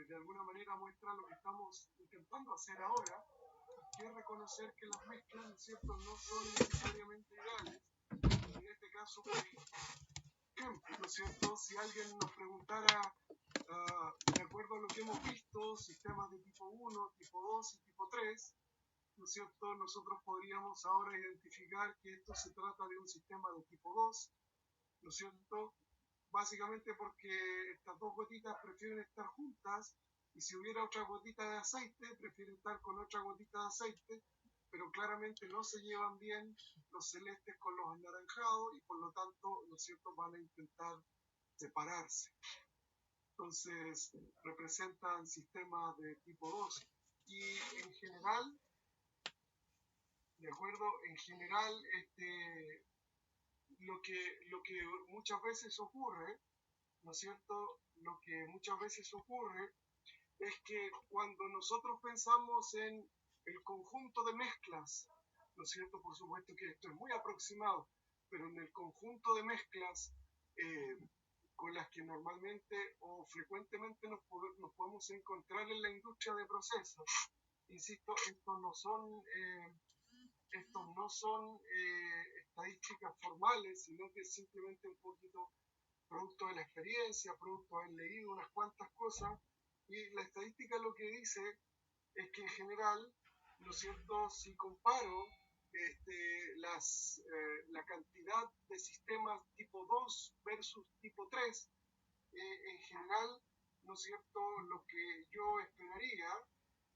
de alguna manera muestra lo que estamos intentando hacer ahora, que es reconocer que las mezclas, ¿no es cierto?, no son necesariamente ideales. En este caso, por ejemplo, ¿no es cierto?, si alguien nos preguntara, de acuerdo a lo que hemos visto, sistemas de tipo 1, tipo 2 y tipo 3, ¿no es cierto?, nosotros podríamos ahora identificar que esto se trata de un sistema de tipo 2, ¿no es cierto?, básicamente porque estas dos gotitas prefieren estar juntas, y si hubiera otra gotita de aceite, prefieren estar con otra gotita de aceite, pero claramente no se llevan bien los celestes con los anaranjados, y por lo tanto, ¿no es cierto?, van a intentar separarse. Entonces, representan sistemas de tipo 2. Y en general, ¿de acuerdo? En general, lo que muchas veces ocurre, ¿no es cierto? Lo que muchas veces ocurre es que cuando nosotros pensamos en el conjunto de mezclas, ¿no es cierto? Por supuesto que esto es muy aproximado, pero en el conjunto de mezclas con las que normalmente o frecuentemente nos podemos encontrar en la industria de procesos, insisto, estos no son estadísticas formales, sino que es simplemente un poquito producto de la experiencia, producto de haber leído unas cuantas cosas, y la estadística lo que dice es que en general, ¿no es cierto?, si comparo la cantidad de sistemas tipo 2 versus tipo 3, en general, ¿no es cierto?, lo que yo esperaría,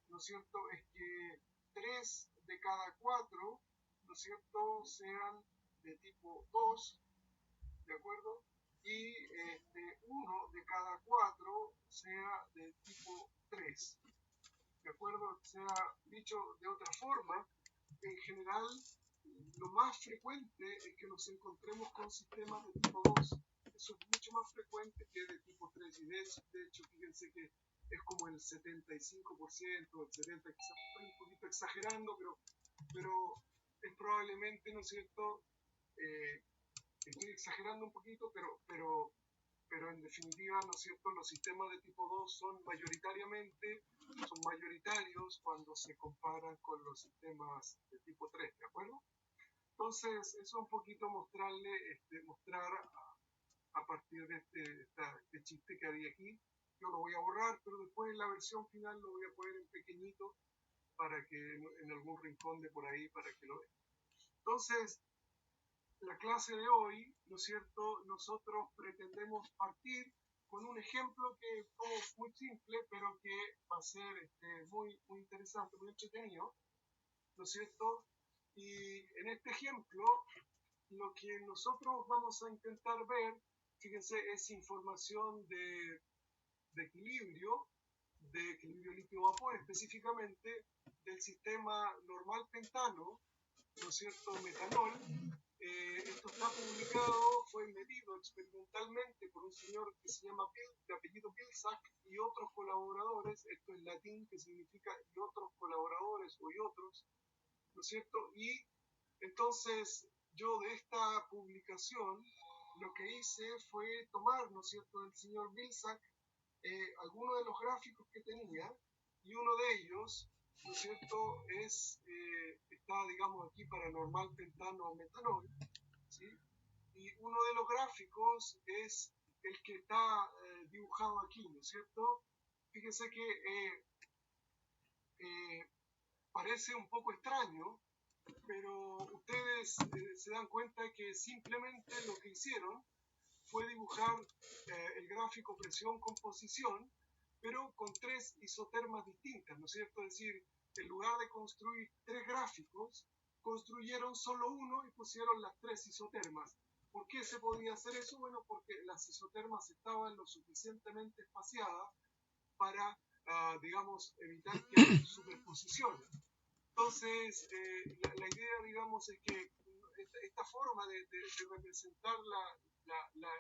¿no es cierto?, es que 3 de cada 4, ¿no es cierto?, sean de tipo 2, ¿de acuerdo? Y 1 de cada 4 sea de tipo 3, ¿de acuerdo? Sea dicho de otra forma, en general, lo más frecuente es que nos encontremos con sistemas de tipo 2. Eso es mucho más frecuente que de tipo 3. Y de hecho, fíjense que es como el 75%, el 70%, quizás estoy un poquito exagerando, pero es probablemente, ¿no es cierto? Estoy exagerando un poquito, pero en definitiva, ¿no es cierto?, los sistemas de tipo 2 son mayoritarios cuando se comparan con los sistemas de tipo 3, ¿de acuerdo? Entonces, eso es un poquito mostrar a partir de este chiste que había aquí. Yo lo voy a borrar, pero después en la versión final lo voy a poner en pequeñito para que en algún rincón de por ahí, para que lo vean. Entonces, la clase de hoy, ¿no es cierto?, nosotros pretendemos partir con un ejemplo que es como muy simple, pero que va a ser muy, muy interesante, muy entretenido, ¿no es cierto? Y en este ejemplo, lo que nosotros vamos a intentar ver, fíjense, es información de equilibrio líquido-vapor, específicamente del sistema normal pentano, ¿no es cierto?, metanol. Esto está publicado, fue medido experimentalmente por un señor que se llama de apellido Vilsack y otros colaboradores. Esto es latín, que significa y otros colaboradores o y otros, ¿no es cierto? Y entonces yo de esta publicación lo que hice fue tomar, ¿no es cierto?, del señor Vilsack algunos de los gráficos que tenía, y uno de ellos, ¿no es cierto?, está, digamos, aquí para normal pentano o metanol, ¿sí? Y uno de los gráficos es el que está dibujado aquí, ¿no es cierto? Fíjense que parece un poco extraño, pero ustedes se dan cuenta que simplemente lo que hicieron fue dibujar el gráfico presión-composición, pero con 3 isotermas distintas, ¿no es cierto? Es decir, en lugar de construir 3 gráficos, construyeron solo uno y pusieron las 3 isotermas. ¿Por qué se podía hacer eso? Bueno, porque las isotermas estaban lo suficientemente espaciadas para, digamos, evitar que haya superposiciones. Entonces, la idea, digamos, es que esta forma de representar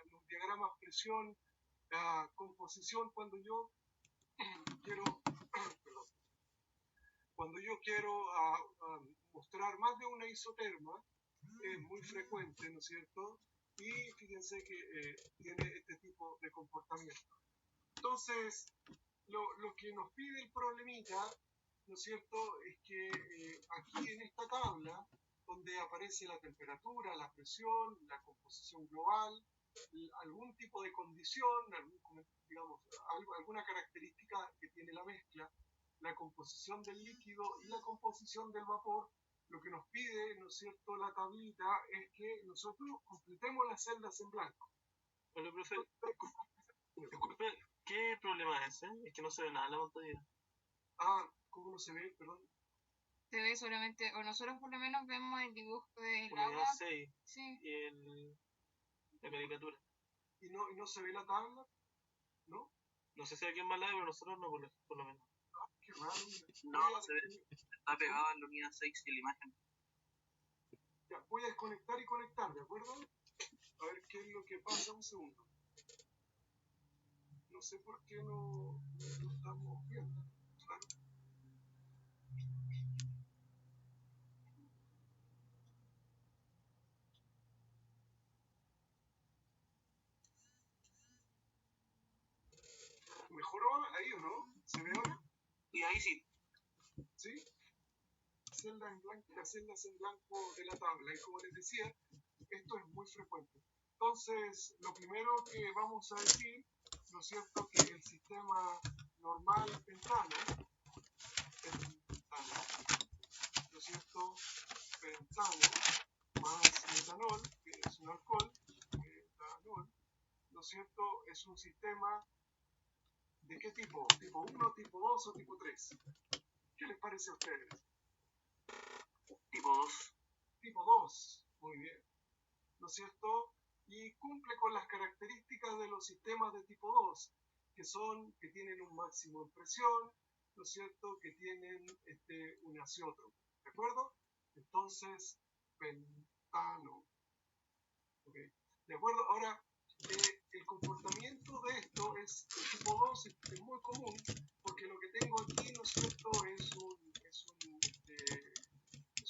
los diagramas presión, composición, cuando yo quiero mostrar más de una isoterma, es muy frecuente, ¿no es cierto? Y fíjense que tiene este tipo de comportamiento. Entonces, lo que nos pide el problemita, ¿no es cierto?, es que aquí en esta tabla, donde aparece la temperatura, la presión, la composición global, algún tipo de condición, digamos, alguna característica que tiene la mezcla, la composición del líquido y la composición del vapor, lo que nos pide, ¿no es cierto?, la tablita es que nosotros completemos las celdas en blanco. Pero, profe, disculpe, ¿qué problema es ese? Es que no se ve nada en la pantalla. ¿Cómo no se ve? Perdón. Se ve solamente, o nosotros por lo menos vemos el dibujo del Unidad agua. 6 Sí. Y la caricatura. ¿Y no se ve la tabla? ¿No? No sé si alguien más la ve, pero nosotros no, por lo menos. Qué raro. No se ve. Está pegado en la unidad 6 y la imagen. Ya, voy a desconectar y conectar, ¿de acuerdo? A ver qué es lo que pasa. Un segundo. No sé por qué no estamos viendo. Claro. ¿Mejoró ahí o no? ¿Se ve ahora? Y ahí sí. ¿Sí? Las celdas en blanco de la tabla. Y como les decía, esto es muy frecuente. Entonces, lo primero que vamos a decir, ¿no es cierto?, que el sistema normal pentano, ¿no es cierto?, pentano más metanol, que es un alcohol, metanol, ¿no es cierto?, es un sistema ¿de qué tipo? ¿Tipo 1, tipo 2 o tipo 3? ¿Qué les parece a ustedes? Tipo 2. Tipo 2, muy bien, ¿no es cierto? Y cumple con las características de los sistemas de tipo 2, que tienen un máximo en presión, ¿no es cierto?, que tienen un azeótropo, ¿de acuerdo? Entonces, pentano. ¿Okay? ¿De acuerdo? Ahora, el comportamiento de esto es el tipo 2, es muy común, porque lo que tengo aquí, ¿no es cierto?, es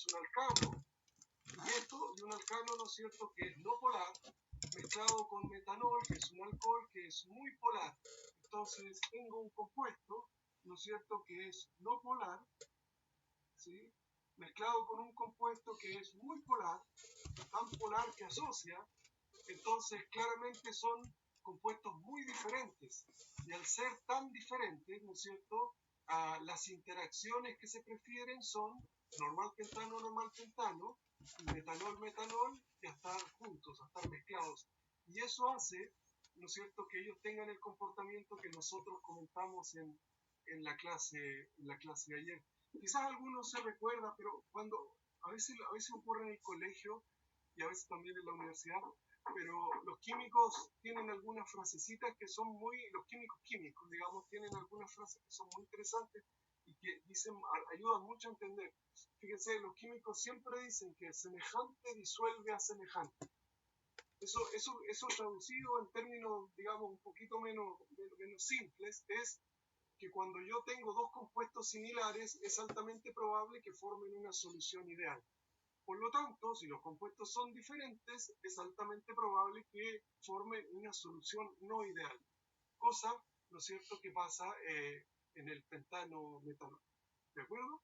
un alcano, y esto de un alcano, ¿no es cierto?, que es no polar, mezclado con metanol, que es un alcohol que es muy polar. Entonces tengo un compuesto, ¿no es cierto?, que es no polar, ¿sí?, mezclado con un compuesto que es muy polar, tan polar que asocia. Entonces claramente son compuestos muy diferentes, y al ser tan diferentes, ¿no es cierto?, las interacciones que se prefieren son normal pentano, metanol, y a estar juntos, a estar mezclados. Y eso hace, ¿no es cierto?, que ellos tengan el comportamiento que nosotros comentamos en la clase de ayer. Quizás algunos se recuerda, pero a veces ocurre en el colegio y a veces también en la universidad, pero los químicos tienen algunas frasecitas que son los químicos, digamos, tienen algunas frases que son muy interesantes y que ayudan mucho a entender. Fíjense, los químicos siempre dicen que semejante disuelve a semejante. Eso traducido en términos, digamos, un poquito menos simples, es que cuando yo tengo dos compuestos similares, es altamente probable que formen una solución ideal. Por lo tanto, si los compuestos son diferentes, es altamente probable que formen una solución no ideal. Cosa, ¿no es cierto?, que pasa en el pentano-metanol. ¿De acuerdo?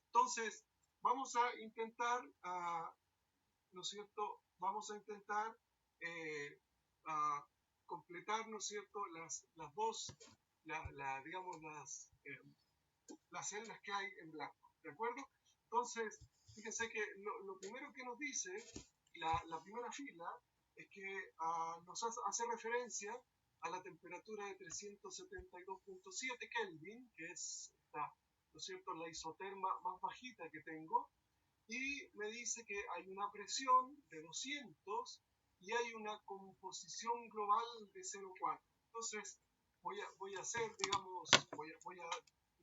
Entonces, vamos a intentar, ¿no es cierto?, vamos a intentar completar, ¿no es cierto?, las dos, digamos, las celdas que hay en blanco. ¿De acuerdo? Entonces, fíjense que lo primero que nos dice la primera fila es que nos hace referencia a la temperatura de 372.7 Kelvin, que es ¿no es cierto?, la isoterma más bajita que tengo, y me dice que hay una presión de 200 y hay una composición global de 0,4. Entonces, voy a hacer, digamos, voy a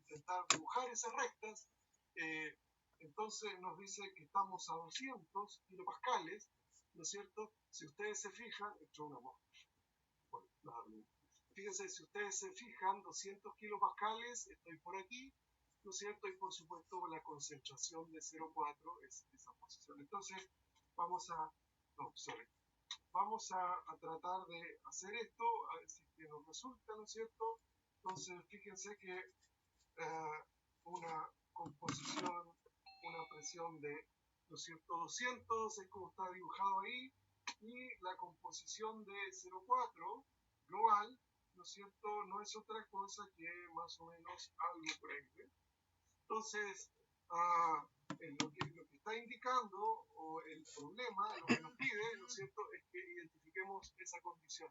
intentar dibujar esas rectas. Entonces nos dice que estamos a 200 kilopascales, ¿no es cierto? Si ustedes se fijan, fíjense, si ustedes se fijan, 200 kilopascales, estoy por aquí, ¿no es cierto? Y por supuesto la concentración de 0,4 es esa posición. Entonces vamos a tratar de hacer esto, a ver si nos resulta, ¿no es cierto? Entonces, fíjense que una composición, una presión de, ¿no es cierto?, 200, es como está dibujado ahí, y la composición de 0,4 global, ¿no es cierto?, no es otra cosa que más o menos algo por ahí, ¿eh? Entonces, lo que está indicando, o el problema, lo que nos pide, ¿no es cierto?, es que identifiquemos esa condición.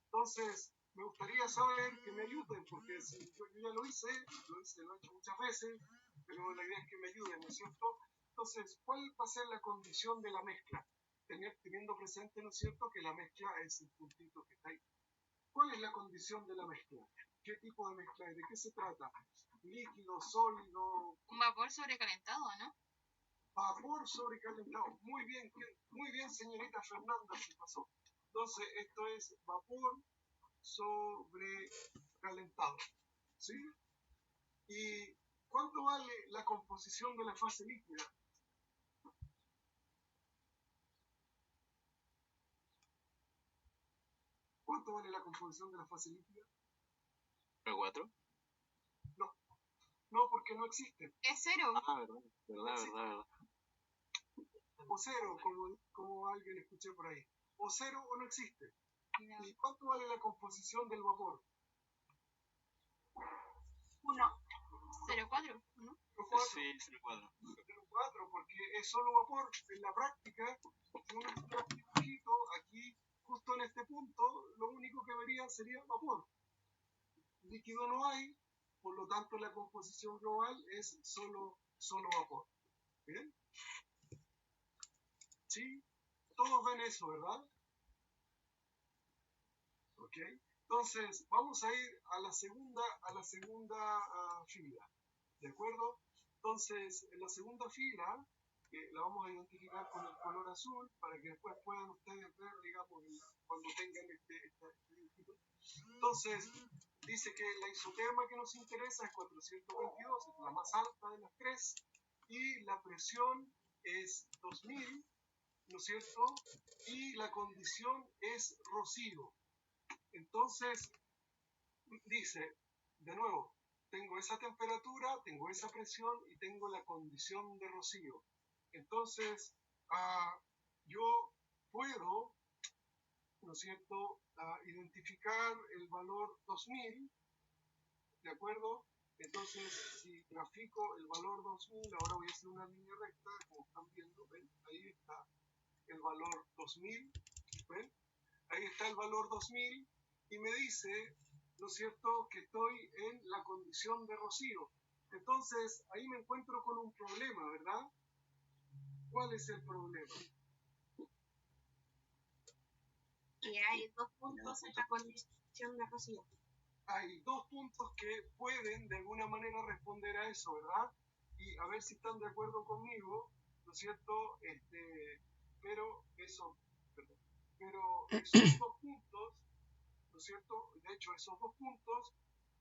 Entonces, me gustaría saber que me ayuden, porque si yo ya lo hice, lo he hecho muchas veces, pero la idea es que me ayuden, ¿no es cierto? Entonces, ¿cuál va a ser la condición de la mezcla? Teniendo presente, ¿no es cierto?, que la mezcla es el puntito que está ahí. ¿Cuál es la condición de la mezcla? ¿Qué tipo de mezcla es? ¿De qué se trata? ¿Líquido, sólido? Un vapor sobrecalentado, ¿no? Vapor sobrecalentado. Muy bien, señorita Fernanda, se pasó. Entonces, esto es vapor sobrecalentado, ¿sí? ¿Y cuánto vale la composición de la fase líquida? ¿Cuánto vale la composición de la fase líquida? 4. No, porque no existe. Es cero. Verdad. O cero, como alguien escuché por ahí. O cero o no existe. ¿Y cuánto vale la composición del vapor? 0,4, ¿no? 0,4. Sí, 0,4. 0,4, porque es solo vapor. En la práctica, si uno tuviera un dibujito aquí, justo en este punto, lo único que vería sería vapor. Líquido no hay, por lo tanto la composición global es solo vapor. ¿Bien? ¿Sí? Todos ven eso, ¿verdad? ¿Ok? Entonces, vamos a ir a la segunda fila. ¿De acuerdo? Entonces, en la segunda fila, que la vamos a identificar con el color azul, para que después puedan ustedes ver, digamos, cuando tengan este dibujito. Entonces, dice que la isoterma que nos interesa es 422, es la más alta de las tres, y la presión es 2000, ¿no es cierto? Y la condición es rocío. Entonces, dice, de nuevo, tengo esa temperatura, tengo esa presión y tengo la condición de rocío. Entonces, yo puedo, ¿no es cierto?, identificar el valor 2000, ¿de acuerdo? Entonces, si grafico el valor 2000, ahora voy a hacer una línea recta, como están viendo, ¿ven? Ahí está el valor 2000, ¿ven? Ahí está el valor 2000 y me dice, ¿no es cierto?, que estoy en la condición de rocío. Entonces, ahí me encuentro con un problema, ¿verdad? ¿Cuál es el problema? Que hay 2 puntos en la condición de rocío. Hay 2 puntos que pueden de alguna manera responder a eso, ¿verdad? Y a ver si están de acuerdo conmigo, ¿no es cierto? Pero esos 2 puntos, ¿no es cierto? De hecho, esos 2 puntos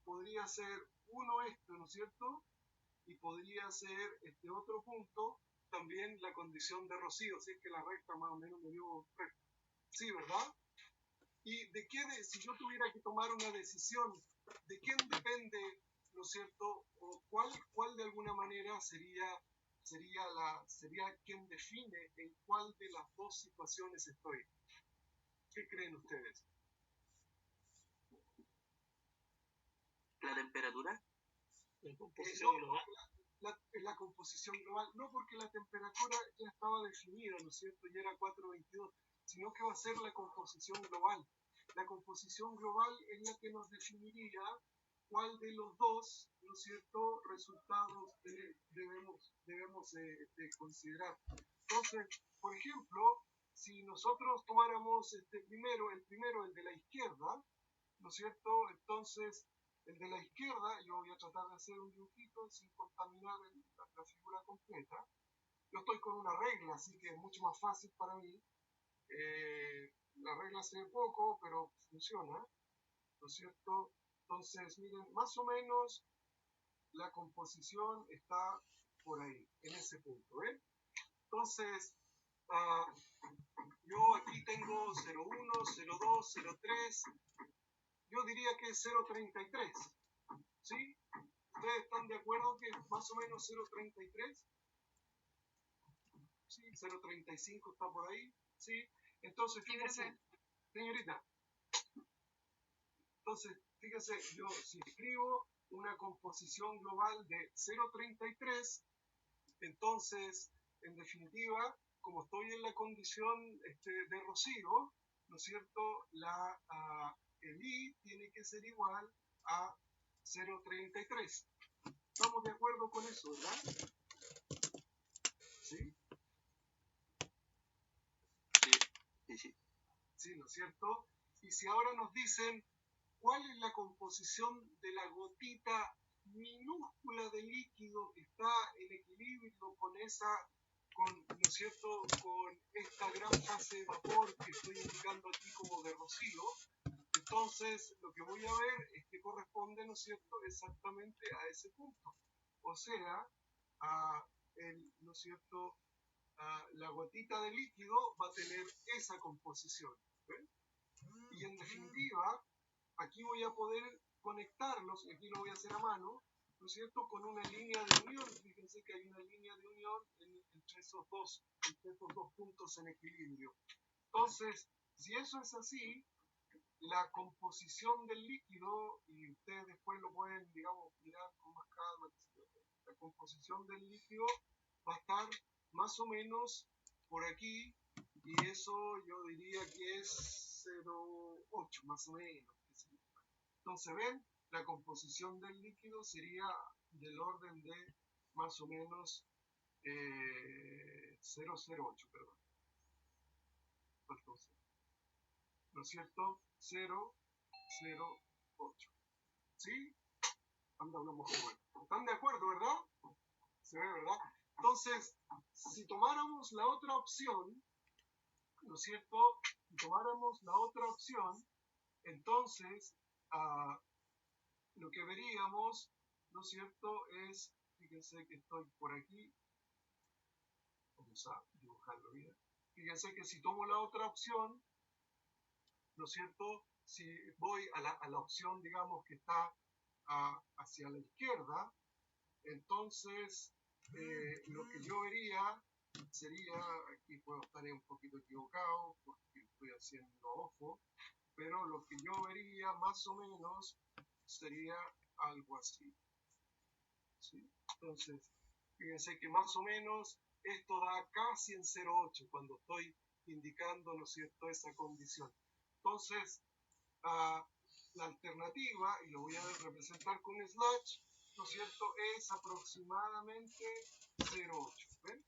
podría ser uno esto, ¿no es cierto? Y podría ser este otro punto también la condición de rocío, si es que la recta más o menos me dio recta. Sí, ¿verdad? ¿Y si yo tuviera que tomar una decisión, de quién depende, ¿no es cierto? O cuál de alguna manera sería quien define en cuál de las dos situaciones estoy? ¿Qué creen ustedes? ¿La temperatura? La composición global. La composición global, no porque la temperatura ya estaba definida, ¿no es cierto? Ya era 422, sino que va a ser la composición global. La composición global es la que nos definiría cuál de los dos, ¿no es cierto?, resultados debemos considerar. Entonces, por ejemplo, si nosotros tomáramos el primero, el de la izquierda, ¿no es cierto? Entonces, el de la izquierda, yo voy a tratar de hacer un dibujito sin contaminar la figura completa. Yo estoy con una regla, así que es mucho más fácil para mí. La regla se ve poco, pero funciona, ¿no es cierto? Entonces, miren, más o menos la composición está por ahí, en ese punto, ¿eh? Entonces, yo aquí tengo 0,1, 0,2, 0,3, yo diría que es 0,33, ¿Están de acuerdo que más o menos 0.33? ¿Sí? 0.35 está por ahí, ¿sí? Entonces, Sí, fíjense, profe. señorita, entonces, fíjense, yo si escribo una composición global de 0.33, entonces, en definitiva, como estoy en la condición de Rocío, ¿no es cierto? El I tiene que ser igual a 0.33. ¿Estamos de acuerdo con eso, verdad? ¿Sí? Sí. Sí, ¿no es cierto? Y si ahora nos dicen cuál es la composición de la gotita minúscula de líquido que está en equilibrio con ¿no es cierto?, con esta gran fase de vapor que estoy indicando aquí como de Rocío, entonces lo que voy a ver es que corresponde, ¿no es cierto?, exactamente a ese punto. O sea, ¿no es cierto?, la gotita de líquido va a tener esa composición. ¿Ven? Y en definitiva, aquí voy a poder conectarlos, y aquí lo voy a hacer a mano, ¿no es cierto?, con una línea de unión. Fíjense que hay una línea de unión entre esos dos puntos en equilibrio. Entonces, si eso es así, la composición del líquido, y ustedes después lo pueden, digamos, mirar con más calma, la composición del líquido va a estar más o menos por aquí, y eso yo diría que es 0,8 más o menos. Entonces, ven, la composición del líquido sería del orden de más o menos 0,08, perdón. Entonces, ¿no es cierto? 0,08. ¿Sí? ¿Están de acuerdo, verdad? Se ve, ¿verdad? Entonces, si tomáramos la otra opción, ¿no es cierto? Si tomáramos la otra opción, entonces, lo que veríamos, ¿no es cierto?, es, fíjense que estoy por aquí, vamos a dibujarlo bien. Fíjense que si tomo la otra opción, ¿no es cierto?, si voy a la opción, digamos, que está hacia la izquierda, entonces lo que yo vería sería, aquí puedo estar un poquito equivocado porque estoy haciendo ojo, pero lo que yo vería más o menos sería algo así. ¿Sí? Entonces, fíjense que más o menos esto da casi en 0,8 cuando estoy indicando, ¿no es cierto?, esa condición. Entonces, la alternativa, y lo voy a representar con slash, ¿no es cierto?, es aproximadamente 0,8. ¿Ven?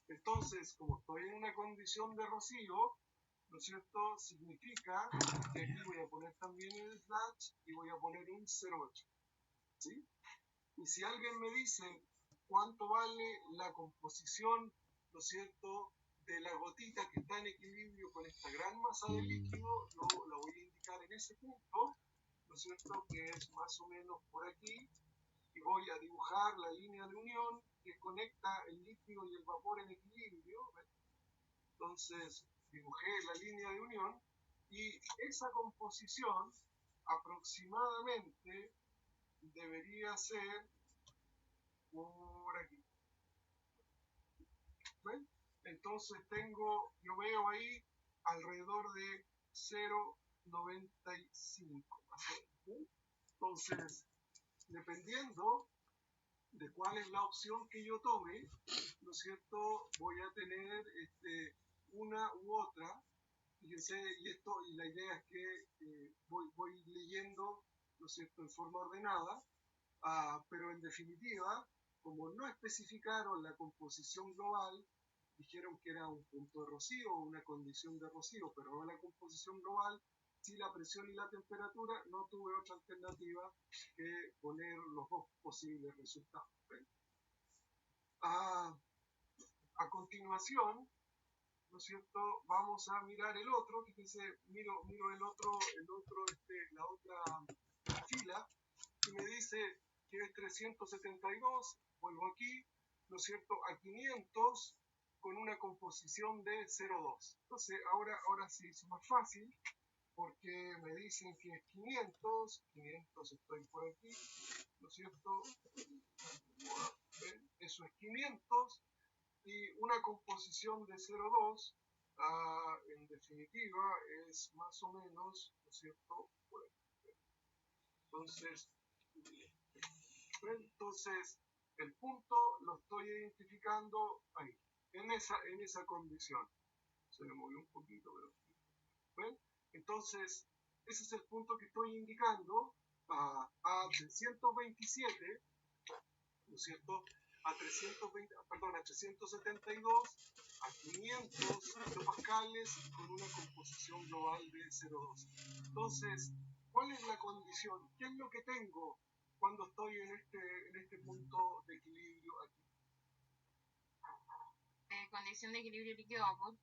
Entonces, como estoy en una condición de Rocío, ¿no es cierto?, significa que aquí voy a poner también el slash y voy a poner un 0,8. ¿Sí? Y si alguien me dice cuánto vale la composición, ¿no es cierto?, de la gotita que está en equilibrio con esta gran masa de líquido, yo la voy a indicar en ese punto, ¿no es cierto?, que es más o menos por aquí, y voy a dibujar la línea de unión que conecta el líquido y el vapor en equilibrio. ¿Ven? Entonces, dibujé la línea de unión, y esa composición aproximadamente debería ser por aquí. ¿Ven? Entonces yo veo ahí alrededor de 0,95. Entonces, dependiendo de cuál es la opción que yo tome, ¿no es cierto?, voy a tener una u otra. Fíjense, y la idea es que voy leyendo, ¿no es cierto?, en forma ordenada, pero en definitiva, como no especificaron la composición global, dijeron que era un punto de Rocío o una condición de Rocío, pero no la composición global, sí la presión y la temperatura, no tuve otra alternativa que poner los dos posibles resultados. A continuación, ¿no es cierto?, vamos a mirar el otro. Fíjense, miro la otra fila, y me dice que es 372, vuelvo aquí, ¿no es cierto?, a 500 con una composición de 0,2. Entonces, ahora sí es más fácil, porque me dicen que es 500 estoy por aquí, ¿no es cierto? ¿Ven? Eso es 500 y una composición de 0,2 en definitiva es más o menos, ¿no es cierto? Bueno, entonces el punto lo estoy identificando ahí, en esa condición. Se me movió un poquito, pero ¿ven? Entonces ese es el punto que estoy indicando a 327, ¿no es cierto? A 320, perdón, a 372, a 500 hectopascales con una composición global de 0,2. Entonces, ¿cuál es la condición? ¿Qué es lo que tengo cuando estoy en este punto de equilibrio aquí? Condición de equilibrio líquido-vapor.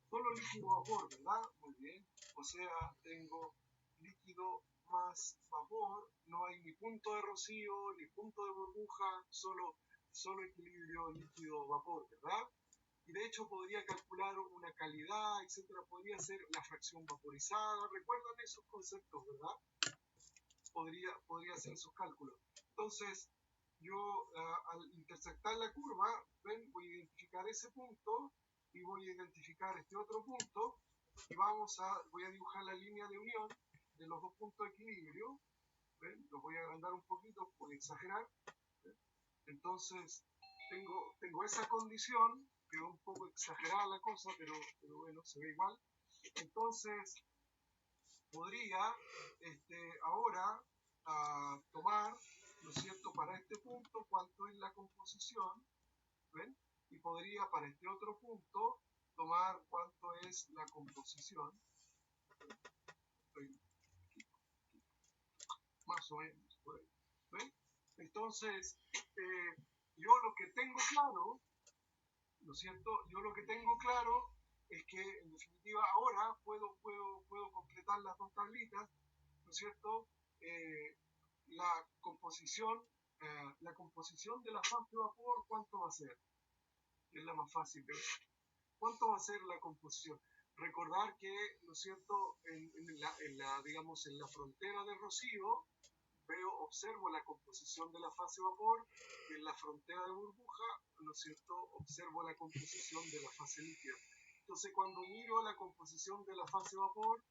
Solo líquido-vapor, ¿verdad? Muy bien. O sea, tengo líquido más vapor, no hay ni punto de rocío, ni punto de burbuja, solo equilibrio líquido-vapor, ¿verdad? Y de hecho podría calcular una calidad, etcétera, podría ser la fracción vaporizada, recuerdan esos conceptos, ¿verdad? Podría hacer esos cálculos. Entonces, yo al intersectar la curva, ven, voy a identificar ese punto y voy a identificar este otro punto y voy a dibujar la línea de unión de los dos puntos de equilibrio. ¿Ven? Los voy a agrandar un poquito, voy a exagerar. ¿Ven? Entonces, tengo esa condición, quedó un poco exagerada la cosa, pero bueno, se ve igual. Entonces, podría ahora tomar, ¿no es cierto?, para este punto, cuánto es la composición, ¿ven? Y podría para este otro punto tomar cuánto es la composición, más o menos, ¿ven? Entonces, yo lo que tengo claro, ¿no es cierto? Yo lo que tengo claro es que, en definitiva, ahora puedo completar las dos tablitas, ¿no es cierto? La composición de la fase de vapor, ¿cuánto va a ser? Es la más fácil de ver. ¿Cuánto va a ser la composición? Recordar que, ¿no es cierto?, digamos, en la frontera de rocío, observo la composición de la fase vapor, y en la frontera de burbuja, ¿no es cierto?, observo la composición de la fase líquida. Entonces, cuando miro la composición de la fase vapor,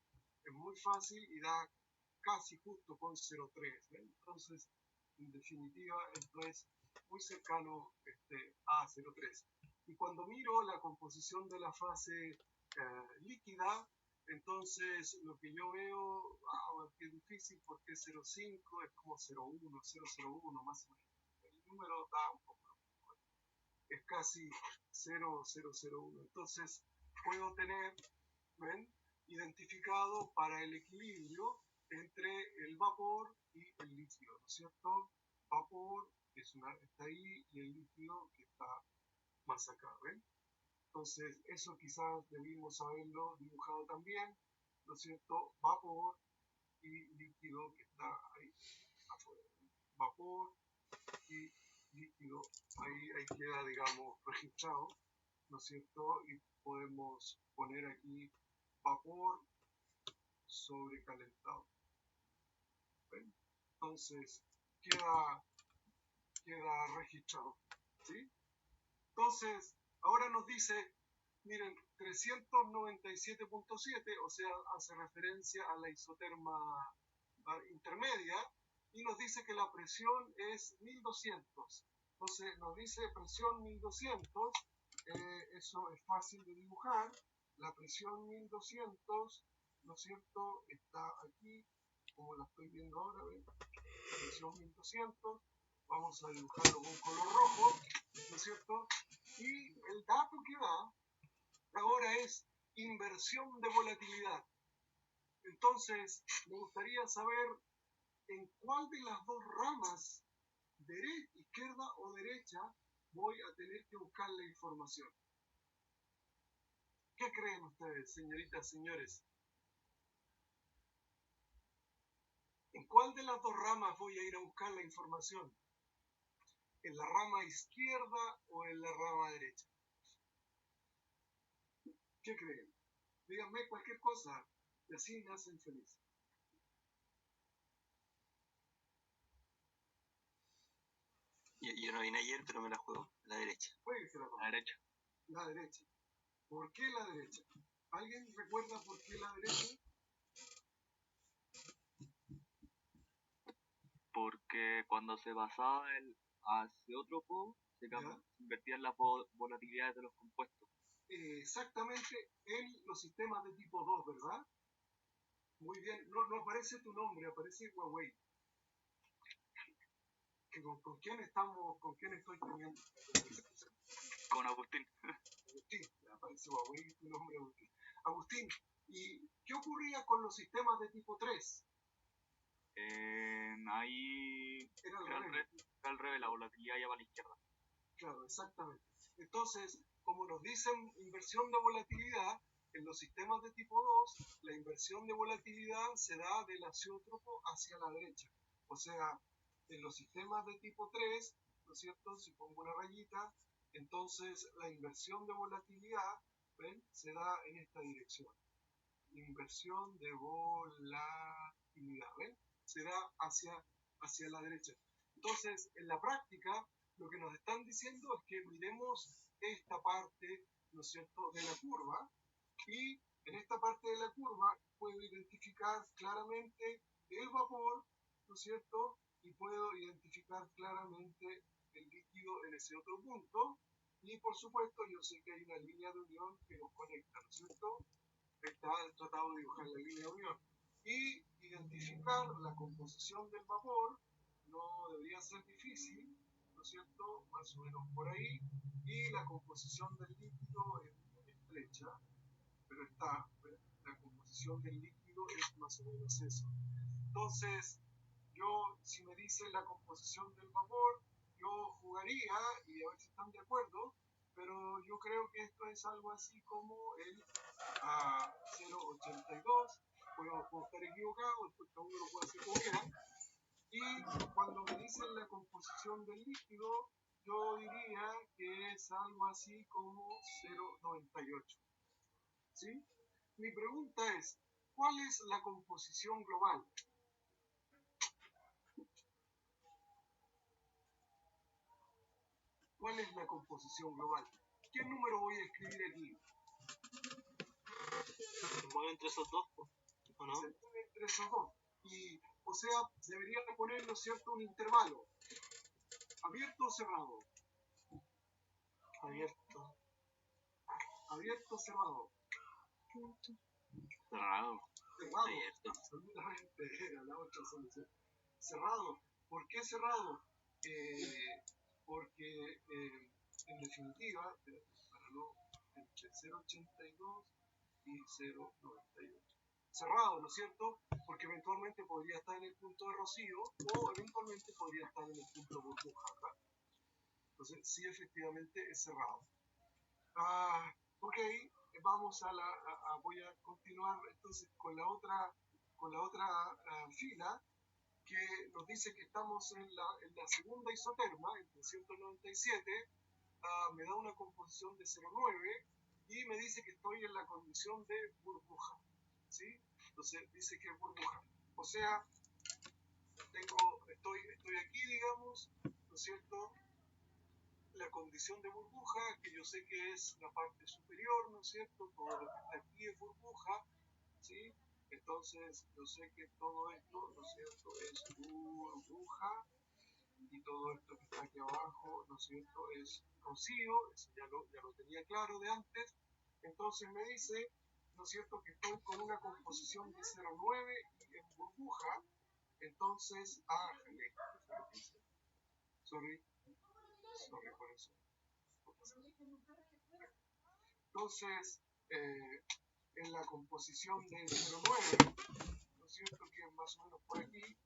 es muy fácil y da casi justo con 0,3. Entonces, en definitiva, esto es muy cercano a 0,3. Y cuando miro la composición de la fase líquida, entonces lo que yo veo, que es difícil porque 0,5 es como 0,1, 0,01 más o menos. El número da un poco, es casi 0,001. Entonces puedo tener, ¿ven?, identificado para el equilibrio entre el vapor y el líquido, ¿no es cierto? Vapor está ahí y el líquido que está más acá, ¿ven? Entonces, eso quizás debimos haberlo dibujado también, ¿no es cierto? Vapor y líquido que está ahí afuera. Vapor y líquido, ahí queda, digamos, registrado, ¿no es cierto? Y podemos poner aquí vapor sobrecalentado. ¿Ven? Entonces, queda registrado, ¿sí? Entonces, ahora nos dice, miren, 397.7, o sea, hace referencia a la isoterma intermedia, y nos dice que la presión es 1200. Entonces, nos dice presión 1200, eso es fácil de dibujar. La presión 1200, ¿no es cierto?, está aquí, como la estoy viendo ahora, ¿ven? Presión 1200, vamos a dibujarlo con color rojo, ¿no es cierto? Y el dato que da ahora es inversión de volatilidad. Entonces, me gustaría saber en cuál de las dos ramas, izquierda o derecha, voy a tener que buscar la información. ¿Qué creen ustedes, señoritas, señores? ¿En cuál de las dos ramas voy a ir a buscar la información? ¿En la rama izquierda o en la rama derecha? ¿Qué creen? Díganme cualquier cosa y así me hacen feliz. Yo no vine ayer, pero me la juego. La derecha. Jueguese la A la derecha. La derecha. ¿Por qué la derecha? ¿Alguien recuerda por qué la derecha? Porque cuando se pasaba hacia otro po, se Ya. invertían las volatilidades de los compuestos. Exactamente en los sistemas de tipo 2, ¿verdad? Muy bien. No aparece tu nombre, aparece Huawei. ¿Con quién estamos? ¿Con quién estoy teniendo? Con Agustín. Agustín, aparece Huawei, tu nombre Agustín. Agustín, ¿y qué ocurría con los sistemas de tipo 3? Ahí Era al era revés. al revés, la volatilidad ya va a la izquierda. Claro, exactamente. Entonces, como nos dicen inversión de volatilidad, en los sistemas de tipo 2, la inversión de volatilidad se da del azeótropo hacia la derecha. O sea, en los sistemas de tipo 3, ¿no es cierto? Si pongo una rayita, entonces la inversión de volatilidad, ¿ven? Se da en esta dirección. Inversión de volatilidad, ¿ven? Se da hacia la derecha. Entonces, en la práctica, lo que nos están diciendo es que miremos esta parte, ¿no es cierto?, de la curva, y en esta parte de la curva puedo identificar claramente el vapor, ¿no es cierto?, y puedo identificar claramente el líquido en ese otro punto, y por supuesto yo sé que hay una línea de unión que nos conecta, ¿no es cierto? Está tratado de dibujar la línea de unión. Y identificar la composición del vapor no debería ser difícil, ¿no es cierto? Más o menos por ahí. Y la composición del líquido es muy estrecha, pero la composición del líquido es más o menos eso. Entonces, yo, si me dicen la composición del vapor, yo jugaría, y a ver si están de acuerdo, pero yo creo que esto es algo así como el 0,82, puedo estar equivocado, después cada uno lo puede hacer como quiera, y cuando me dicen la composición del líquido, yo diría que es algo así como 0,98. ¿Sí? Mi pregunta es, ¿cuál es la composición global? ¿Cuál es la composición global? ¿Qué número voy a escribir aquí? Se mueve entre esos dos, ¿o no? Se mueve entre esos dos. Y, o sea, debería poner, ¿no es cierto?, un intervalo. ¿Abierto o cerrado? Abierto. ¿Abierto o cerrado? Cerrado. Cerrado. Abierto. Absolutamente era la otra solución. Cerrado. ¿Por qué cerrado? Porque en definitiva, para no, entre 0,82 y 0,98. Cerrado, ¿no es cierto? Porque eventualmente podría estar en el punto de rocío o eventualmente podría estar en el punto de burbuja acá. Entonces, sí, efectivamente es cerrado. Ok, vamos voy a continuar entonces con la otra fila que nos dice que estamos en la segunda isoterma, en 397, me da una composición de 0,9 y me dice que estoy en la condición de burbuja, ¿sí? Entonces dice que es burbuja. O sea, estoy aquí, digamos, ¿no es cierto? La condición de burbuja, que yo sé que es la parte superior, ¿no es cierto? Todo lo que está aquí es burbuja, ¿sí? Entonces, yo sé que todo esto, ¿no es cierto?, es burbuja, y todo esto que está aquí abajo, ¿no es cierto?, es rocío, eso ya lo tenía claro de antes. Entonces me dice, ¿no es cierto?, que estoy con una composición de 0,9 y en burbuja, entonces, sorry por eso. Entonces, en la composición de 0,9, ¿no es cierto?, que es más o menos por aquí,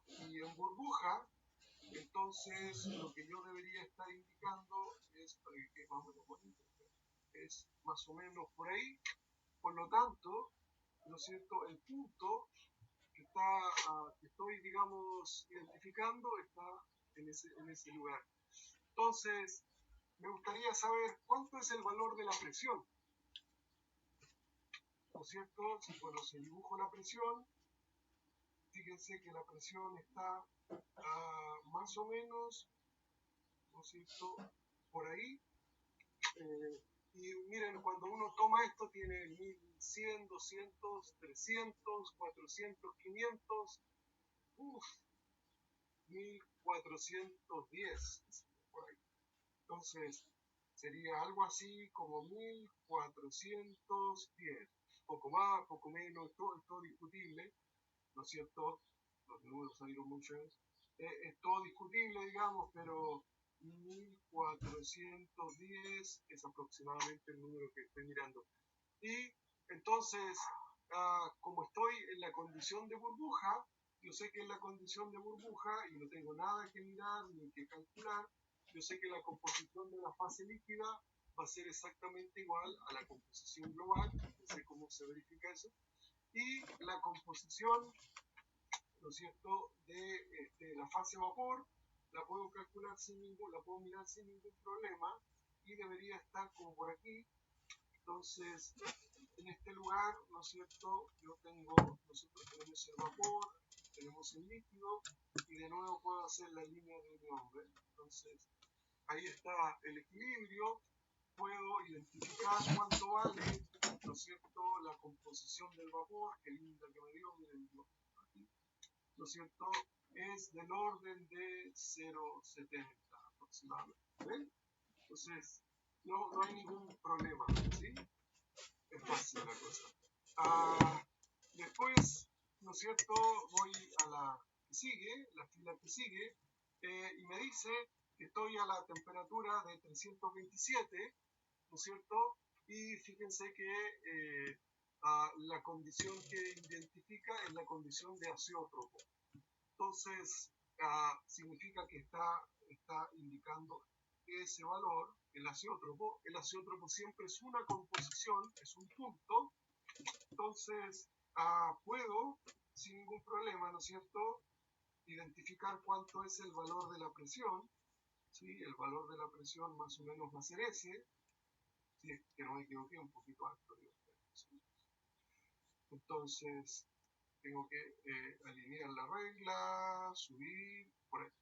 y en burbuja, entonces lo que yo debería estar indicando es, para que quede más o menos bonito, es más o menos por ahí. Por lo tanto, ¿no es cierto?, el punto que estoy, digamos, identificando está en ese lugar. Entonces, me gustaría saber cuánto es el valor de la presión. ¿No es cierto? Bueno, si dibujo la presión, fíjense que la presión está más o menos, ¿no es cierto?, por ahí. Y miren, cuando uno toma esto, tiene 1100, 200, 300, 400, 500, 1410, por ahí. Entonces, sería algo así como 1410, poco más, poco menos, todo discutible, ¿no es cierto? Los números salieron muy feos. Es todo discutible, digamos, pero 1410 es aproximadamente el número que estoy mirando. Y entonces, como estoy en la condición de burbuja, yo sé que en la condición de burbuja, y no tengo nada que mirar ni que calcular, yo sé que la composición de la fase líquida va a ser exactamente igual a la composición global, no sé cómo se verifica eso, y la composición, ¿no es cierto?, de la fase vapor, la puedo calcular la puedo mirar sin ningún problema, y debería estar como por aquí. Entonces, en este lugar, ¿no es cierto?, nosotros tenemos el vapor, tenemos el líquido, y de nuevo puedo hacer la línea de unión, ¿ven? Entonces, ahí está el equilibrio, puedo identificar cuánto vale, ¿no es cierto?, la composición del vapor, qué linda que me dio, miren, aquí, ¿no es cierto?, es del orden de 0,70 aproximadamente, ¿ven? Entonces, no hay ningún problema, ¿sí? Es fácil la cosa. Después, ¿no es cierto?, voy a la que sigue, la fila que sigue, y me dice que estoy a la temperatura de 327, ¿no es cierto? Y fíjense que la condición que identifica es la condición de azeótropo. Entonces, significa que está indicando ese valor, el azeótropo siempre es una composición, es un punto. Entonces, puedo, sin ningún problema, ¿no es cierto?, identificar cuánto es el valor de la presión, ¿sí? El valor de la presión más o menos va a ser ese, si es que no me equivoqué, un poquito alto, ¿sí? Entonces, tengo que alinear la regla, subir, por ahí.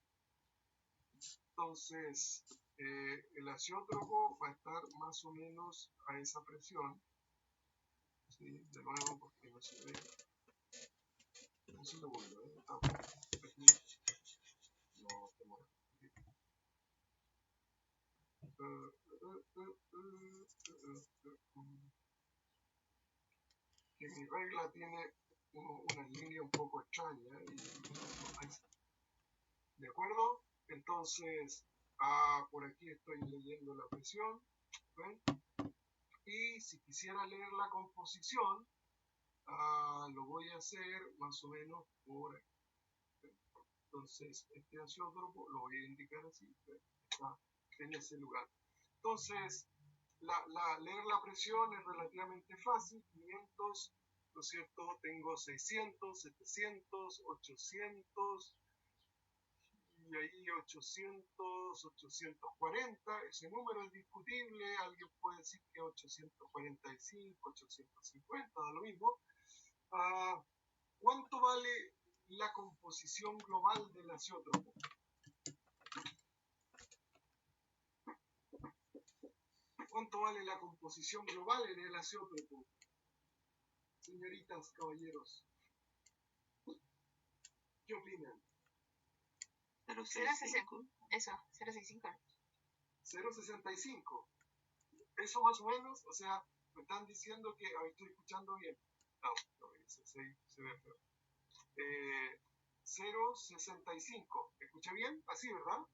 Entonces, el azeótropo va a estar más o menos a esa presión. ¿Sí? De nuevo, porque no se ve. Un segundo, aquí no demora. Que mi regla tiene una línea un poco extraña. ¿De acuerdo? Entonces, por aquí estoy leyendo la presión. ¿Ven? Y si quisiera leer la composición, lo voy a hacer más o menos por aquí. Entonces, este azeótropo lo voy a indicar así, está en ese lugar. Entonces, leer la presión es relativamente fácil, 500, ¿no es cierto? Tengo 600, 700, 800, y ahí 800, 840, ese número es discutible, alguien puede decir que 845, 850, da lo mismo. ¿Cuánto vale la composición global del azeótropo? ¿Cuánto vale la composición global en el azeótropo? Señoritas, caballeros, ¿qué opinan? 0,65. Eso, 0,65. 0,65. Eso más o menos, o sea, me están diciendo que, a ver, estoy escuchando bien. No, se ve feo. 0,65. ¿Escuché bien? Así, ¿verdad?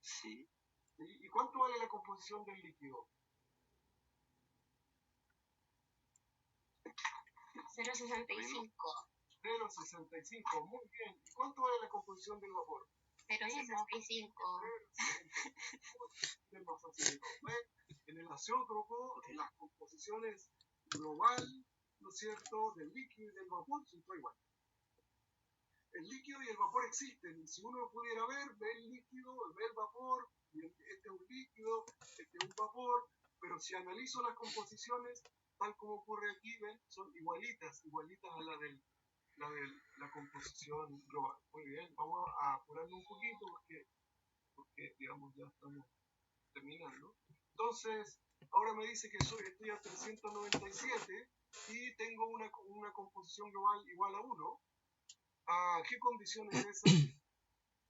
Sí. ¿Y cuánto vale la composición del líquido? 0,65. 0,65. Muy bien. ¿Y cuánto vale la composición del vapor? 0,65. Es más fácil. En el azeótropo, las composiciones global, ¿no es cierto?, del líquido y del vapor son todo igual. El líquido y el vapor existen, y si uno pudiera ver, ve el líquido, ve el vapor, y este es un líquido, este es un vapor, pero si analizo las composiciones, tal como ocurre aquí, ven, son igualitas a la del la composición global. Muy bien, vamos a apurarnos un poquito porque digamos, ya estamos terminando. Entonces, ahora me dice que estoy a 397 y tengo una composición global igual a 1. ¿A qué condición es esa?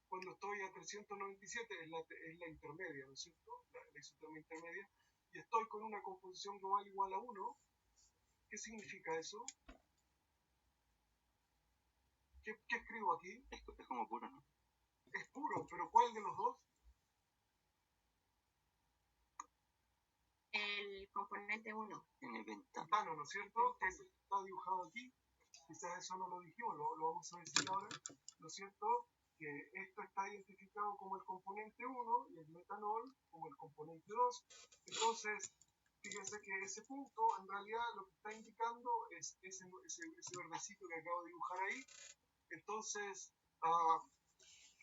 Cuando estoy a 397 es la intermedia, ¿no es cierto? La isoterma intermedia. Y estoy con una composición global igual a 1. ¿Qué significa eso? ¿Qué escribo aquí? Esto es como puro, ¿no? Es puro, pero ¿cuál de los dos? El componente 1. En el ventano. Pentano, ¿no es cierto? Entonces está dibujado aquí. Quizás eso no lo dijimos, lo vamos a decir ahora, ¿no es cierto? Que esto está identificado como el componente 1 y el metanol como el componente 2. Entonces, fíjense que ese punto, en realidad, lo que está indicando es ese verdecito que acabo de dibujar ahí. Entonces,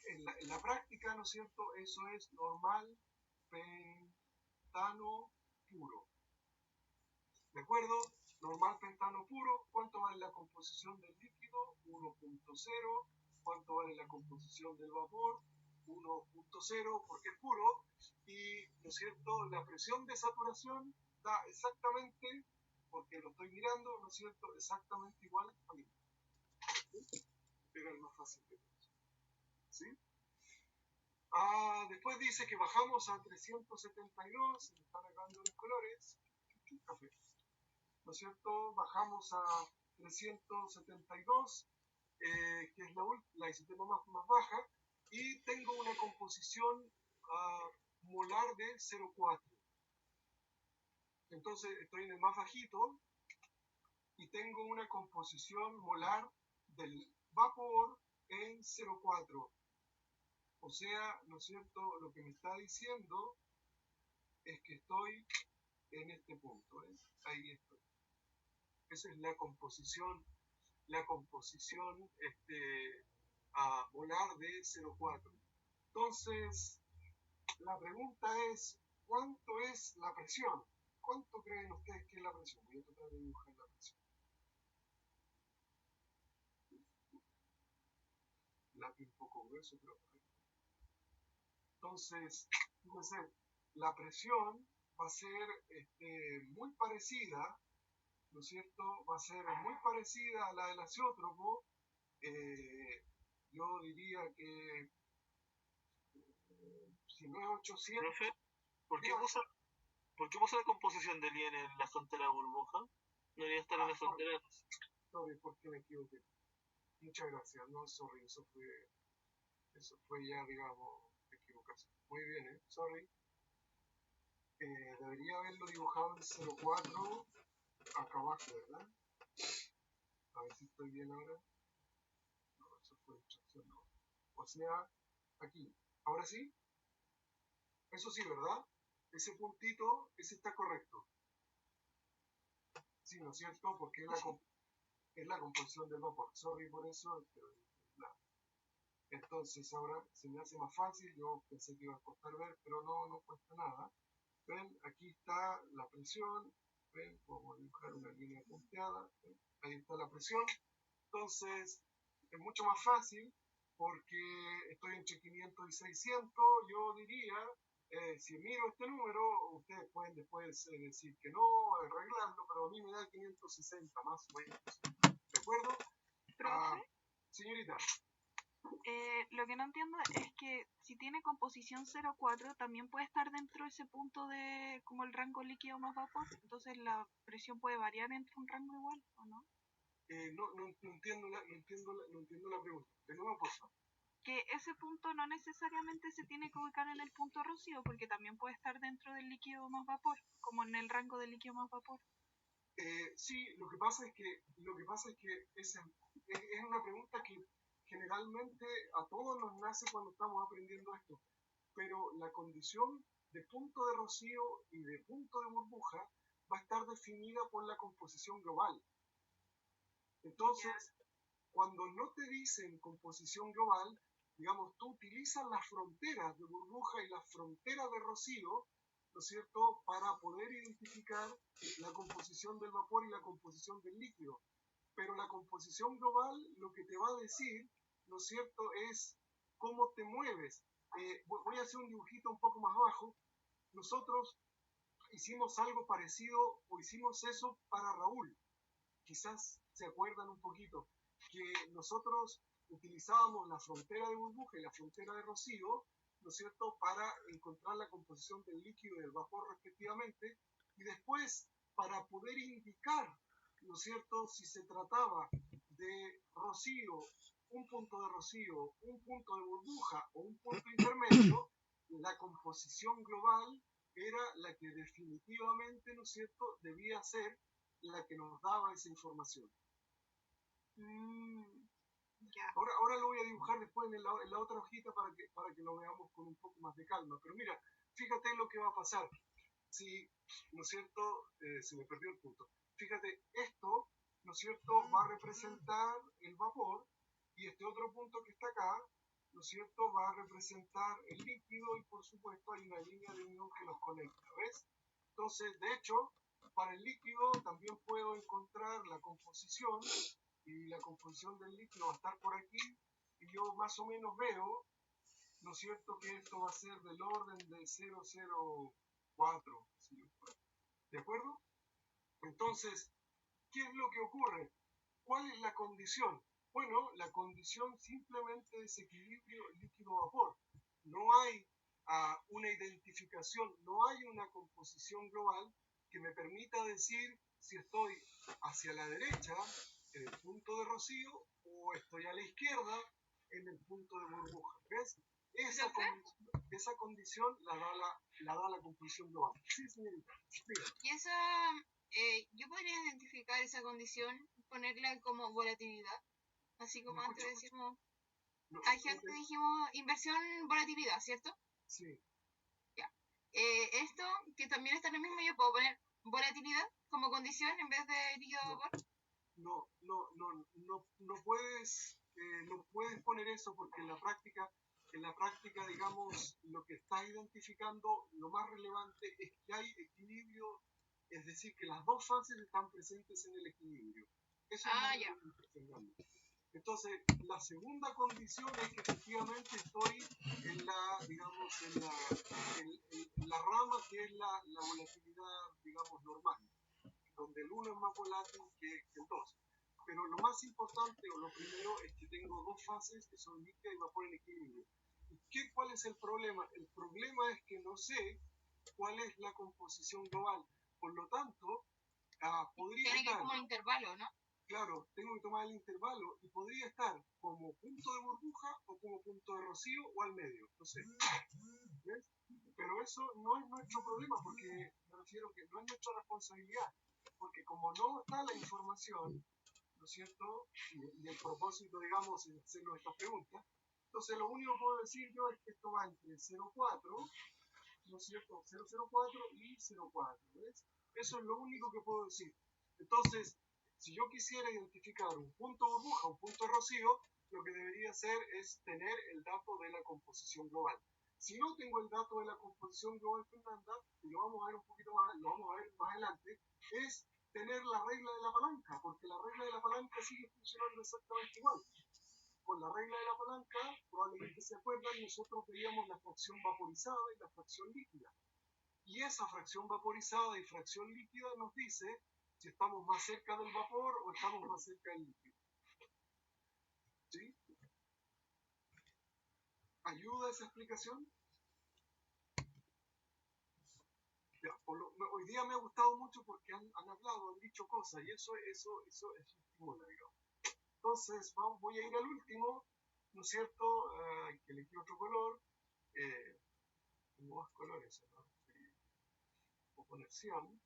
en la práctica, ¿no es cierto? Eso es normal pentano puro. ¿De acuerdo? Normal pentano puro. ¿Cuánto vale la composición del líquido? 1.0. ¿Cuánto vale la composición del vapor? 1.0, porque es puro. Y, ¿no es cierto? La presión de saturación da exactamente, porque lo estoy mirando, ¿no es cierto? Exactamente igual a mí. Era el más fácil de todos. ¿Sí? Después dice que bajamos a 372. Se me están acabando los colores. Café. ¿No es cierto? Bajamos a 372, que es la isoterma más baja, y tengo una composición molar de 0,4. Entonces estoy en el más bajito y tengo una composición molar del vapor en 0,4. O sea, ¿no es cierto? Lo que me está diciendo es que estoy en este punto. Ahí estoy. Esa es la composición molar de 0,4. Entonces, la pregunta es, ¿cuánto es la presión? ¿Cuánto creen ustedes que es la presión? Voy a tratar de dibujar la presión. Lápiz un poco grueso, pero... Entonces, fíjense, la presión va a ser muy parecida, ¿no es cierto? Va a ser muy parecida a la del azeótropo. Yo diría que si no es 800... Profe, ¿por qué puso la composición del IN en la frontera de burbuja? No debería estar en la frontera. Sorry, porque me equivoqué. Muchas gracias. No, sorry, eso fue ya, digamos, equivocación. Muy bien, sorry. Debería haberlo dibujado en 0,4 acá abajo, ¿verdad? A ver si estoy bien ahora. No, eso fue instrucción, no. O sea, aquí. ¿Ahora sí? Eso sí, ¿verdad? Ese puntito, ese está correcto. Sí, ¿no es cierto? Porque es la composición del vapor. Sorry por eso, pero entonces ahora se me hace más fácil. Yo pensé que iba a costar ver, pero no cuesta nada. ¿Ven? Aquí está la presión. ¿Ven? Vamos a dibujar una línea punteada. ¿Ven? Ahí está la presión. Entonces, es mucho más fácil porque estoy entre 500 y 600. Yo diría, si miro este número, ustedes pueden después decir que no, arreglarlo, pero a mí me da 560 más o menos. ¿De acuerdo? Profe, Señorita. lo que no entiendo es que si tiene composición 0,4 también puede estar dentro de ese punto de como el rango líquido más vapor, entonces la presión puede variar entre un rango igual, ¿o no? No entiendo la pregunta. De nuevo, por favor. Que ese punto no necesariamente se tiene que ubicar en el punto rocío, porque también puede estar dentro del líquido más vapor, como en el rango del líquido más vapor. Sí, lo que pasa es que es una pregunta que generalmente a todos nos nace cuando estamos aprendiendo esto, pero la condición de punto de rocío y de punto de burbuja va a estar definida por la composición global. Entonces, cuando no te dicen composición global, digamos, tú utilizas las fronteras de burbuja y las fronteras de rocío, ¿no es cierto?, para poder identificar la composición del vapor y la composición del líquido. pero la composición global lo que te va a decir, ¿no es cierto?, es cómo te mueves. Voy a hacer un dibujito un poco más abajo. Nosotros hicimos algo parecido o hicimos eso para Raúl. Quizás se acuerdan un poquito que nosotros utilizábamos la frontera de burbuja y la frontera de rocío, ¿no es cierto?, para encontrar la composición del líquido y del vapor respectivamente, y después para poder indicar, ¿no es cierto?, si se trataba de rocío, un punto de rocío, un punto de burbuja o un punto intermedio, la composición global era la que definitivamente, ¿no es cierto?, debía ser la que nos daba esa información. Ya. Ahora lo voy a dibujar después en la otra hojita para que lo veamos con un poco más de calma. Pero mira, fíjate lo que va a pasar. Si, ¿no es cierto?, se me perdió el punto. Fíjate, esto, ¿no es cierto?, va a representar el vapor y este otro punto que está acá, ¿no es cierto?, va a representar el líquido y por supuesto hay una línea de unión que los conecta, ¿ves? Entonces, de hecho, para el líquido también puedo encontrar la composición y la composición del líquido va a estar por aquí y yo más o menos veo, ¿no es cierto?, que esto va a ser del orden de 0,04, ¿sí? ¿De acuerdo? Entonces, ¿qué es lo que ocurre? ¿Cuál es la condición? Bueno, la condición simplemente es equilibrio líquido-vapor. No hay una identificación, no hay una composición global que me permita decir si estoy hacia la derecha en el punto de rocío o estoy a la izquierda en el punto de burbuja. ¿Ves? Esa condición la da la composición global. Sí, señorita. Dígame. Y esa, yo podría identificar esa condición, ponerla como volatilidad, así como ¿Me antes escuchas? decimos, No, antes dijimos inversión volatilidad, ¿cierto? sí. Ya. Esto, que también está en lo mismo, yo puedo poner volatilidad como condición en vez de líquido No. vapor. No puedes poner eso porque en la práctica, digamos, lo que estás identificando, lo más relevante es que hay equilibrio, es decir, que las dos fases están presentes en el equilibrio. Eso es Ah, lo ya. relevante, Fernando. Entonces, la segunda condición es que efectivamente estoy en la, digamos, en la rama que es la volatilidad, digamos, normal, donde el 1 es más volátil que el 2. Pero lo más importante o lo primero es que tengo dos fases que son líquida y vapor en equilibrio. ¿Y cuál es el problema? El problema es que no sé cuál es la composición global. Por lo tanto, podría Tiene que ir estar, como un intervalo, ¿no? claro, tengo que tomar el intervalo y podría estar como punto de burbuja o como punto de rocío o al medio, no sé. ¿Ves? Pero eso no es nuestro problema porque me refiero que no es nuestra responsabilidad, porque como no está la información, ¿no es cierto? Y el propósito, digamos, es hacernos estas preguntas, entonces lo único que puedo decir yo es que esto va entre 0,4, ¿no es cierto? 0,04 y 0,4, ¿ves? Eso es lo único que puedo decir. Entonces, si yo quisiera identificar un punto burbuja, un punto rocío, lo que debería hacer es tener el dato de la composición global. Si no tengo el dato de la composición global, Fernanda, y lo vamos a ver un poquito más, lo vamos a ver más adelante, es tener la regla de la palanca, porque la regla de la palanca sigue funcionando exactamente igual. Con la regla de la palanca, probablemente se acuerdan, nosotros veíamos la fracción vaporizada y la fracción líquida. Y esa fracción vaporizada y fracción líquida nos dice si estamos más cerca del vapor o estamos más cerca del líquido. ¿Sí? ¿Ayuda esa explicación? Ya, hoy día me ha gustado mucho porque han hablado, han dicho cosas y eso estimula, digamos. Entonces, voy a ir al último, ¿no es cierto? Que elegí otro color. Tengo dos colores, ¿no? Voy a poner cian,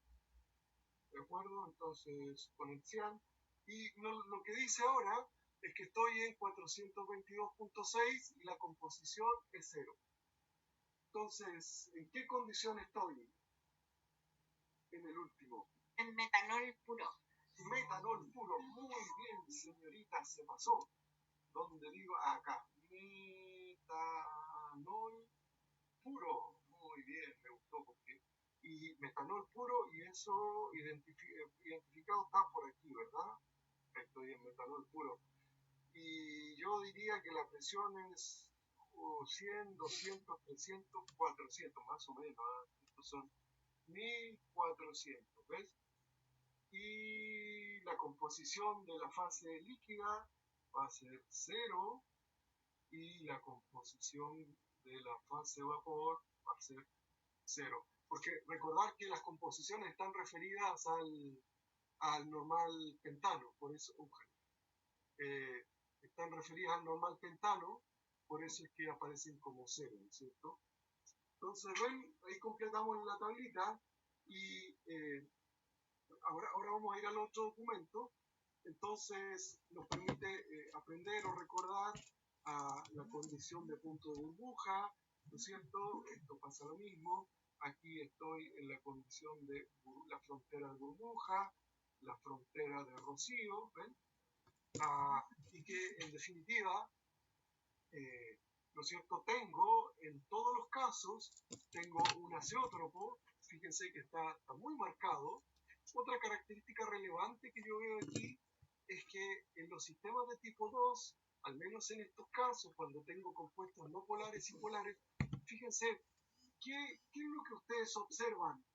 ¿de acuerdo? Entonces, poner cian. Y lo que dice ahora es que estoy en 422.6 y la composición es 0. Entonces, ¿en qué condición estoy? En el último. En metanol puro. Metanol puro. Muy bien, señorita, se pasó. Donde digo acá. Metanol puro. Muy bien, me gustó porque. Y metanol puro y eso identificado está por aquí, ¿verdad? estoy en metanol puro. Y yo diría que la presión es 100, 200, 300, 400, más o menos. Estos son 1400, ¿ves? Y la composición de la fase líquida va a ser 0 y la composición de la fase vapor va a ser 0. Porque recordar que las composiciones están referidas al normal pentano, por eso están referidas al normal pentano, por eso es que aparecen como 0, ¿no es cierto? Entonces, ven, ahí completamos la tablita y ahora vamos a ir al otro documento. Entonces, nos permite aprender o recordar a la condición de punto de burbuja, ¿no es cierto? Esto pasa lo mismo. Aquí estoy en la condición de la frontera de burbuja, la frontera de rocío, ¿ven? Y que en definitiva, ¿no es cierto? Tengo, en todos los casos, tengo un azeótropo, fíjense que está muy marcado. Otra característica relevante que yo veo aquí es que en los sistemas de tipo 2, al menos en estos casos, cuando tengo compuestos no polares y polares, fíjense, ¿qué es lo que ustedes observan?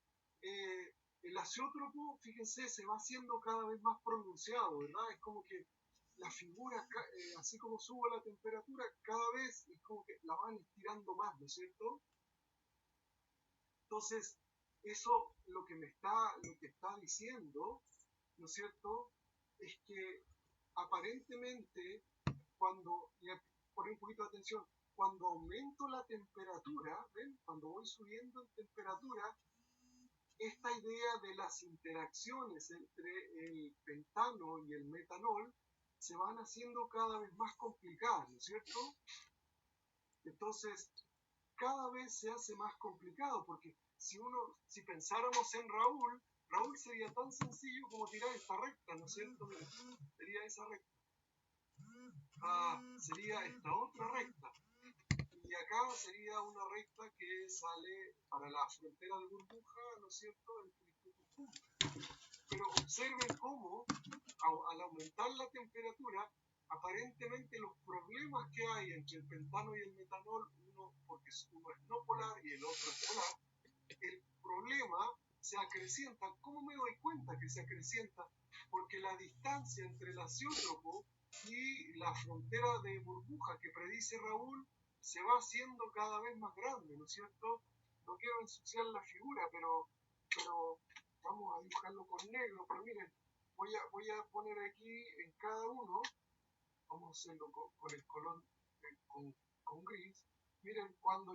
El azeótropo, fíjense, se va haciendo cada vez más pronunciado, ¿verdad? Es como que la figura, así como sube la temperatura, cada vez es como que la van estirando más, ¿no es cierto? Entonces, eso lo que está diciendo, ¿no es cierto? Es que aparentemente, poner un poquito de atención, cuando aumento la temperatura, ¿ven? Cuando voy subiendo en temperatura, esta idea de las interacciones entre el pentano y el metanol se van haciendo cada vez más complicadas, ¿no es cierto? Entonces, cada vez se hace más complicado, porque si pensáramos en Raúl sería tan sencillo como tirar esta recta, ¿no es cierto? Mira, sería esa recta. Sería esta otra recta. Y acá sería una recta que sale para la frontera de burbuja, ¿no es cierto?, entre distintos puntos. Pero observen cómo, al aumentar la temperatura, aparentemente los problemas que hay entre el pentano y el metanol, porque uno es no polar y el otro es polar, el problema se acrecienta. ¿Cómo me doy cuenta que se acrecienta? Porque la distancia entre el azeótropo y la frontera de burbuja que predice Raúl se va haciendo cada vez más grande, ¿no es cierto? No quiero ensuciar la figura, pero vamos a dibujarlo con negro. Pero miren, voy a poner aquí en cada uno, vamos a hacerlo con el color con gris. Miren, cuando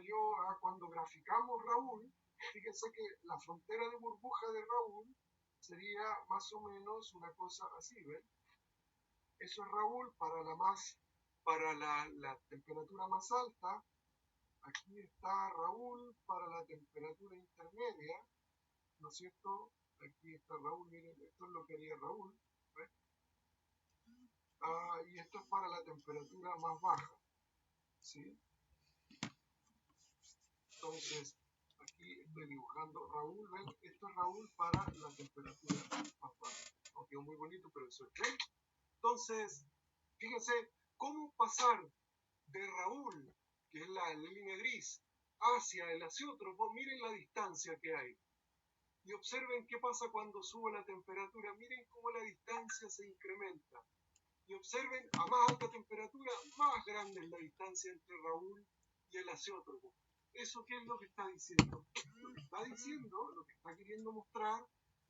graficamos Raúl, fíjense que la frontera de burbuja de Raúl sería más o menos una cosa así, ¿ven? Eso es Raúl para la temperatura más alta. Aquí está Raúl para la temperatura intermedia, ¿no es cierto? Aquí está Raúl, miren, esto es lo que haría Raúl, ¿ven? Y esto es para la temperatura más baja, ¿sí? Entonces, aquí estoy dibujando Raúl, ¿ven? Esto es Raúl para la temperatura más baja. No quedó muy bonito, pero eso es, ¿ven? Entonces, fíjense cómo pasar de Raúl, que es la línea gris, hacia el azeótropo. Miren la distancia que hay. Y observen qué pasa cuando sube la temperatura. Miren cómo la distancia se incrementa. Y observen, a más alta temperatura, más grande es la distancia entre Raúl y el azeótropo. ¿Eso qué es lo que está diciendo? Lo que está diciendo, lo que está queriendo mostrar,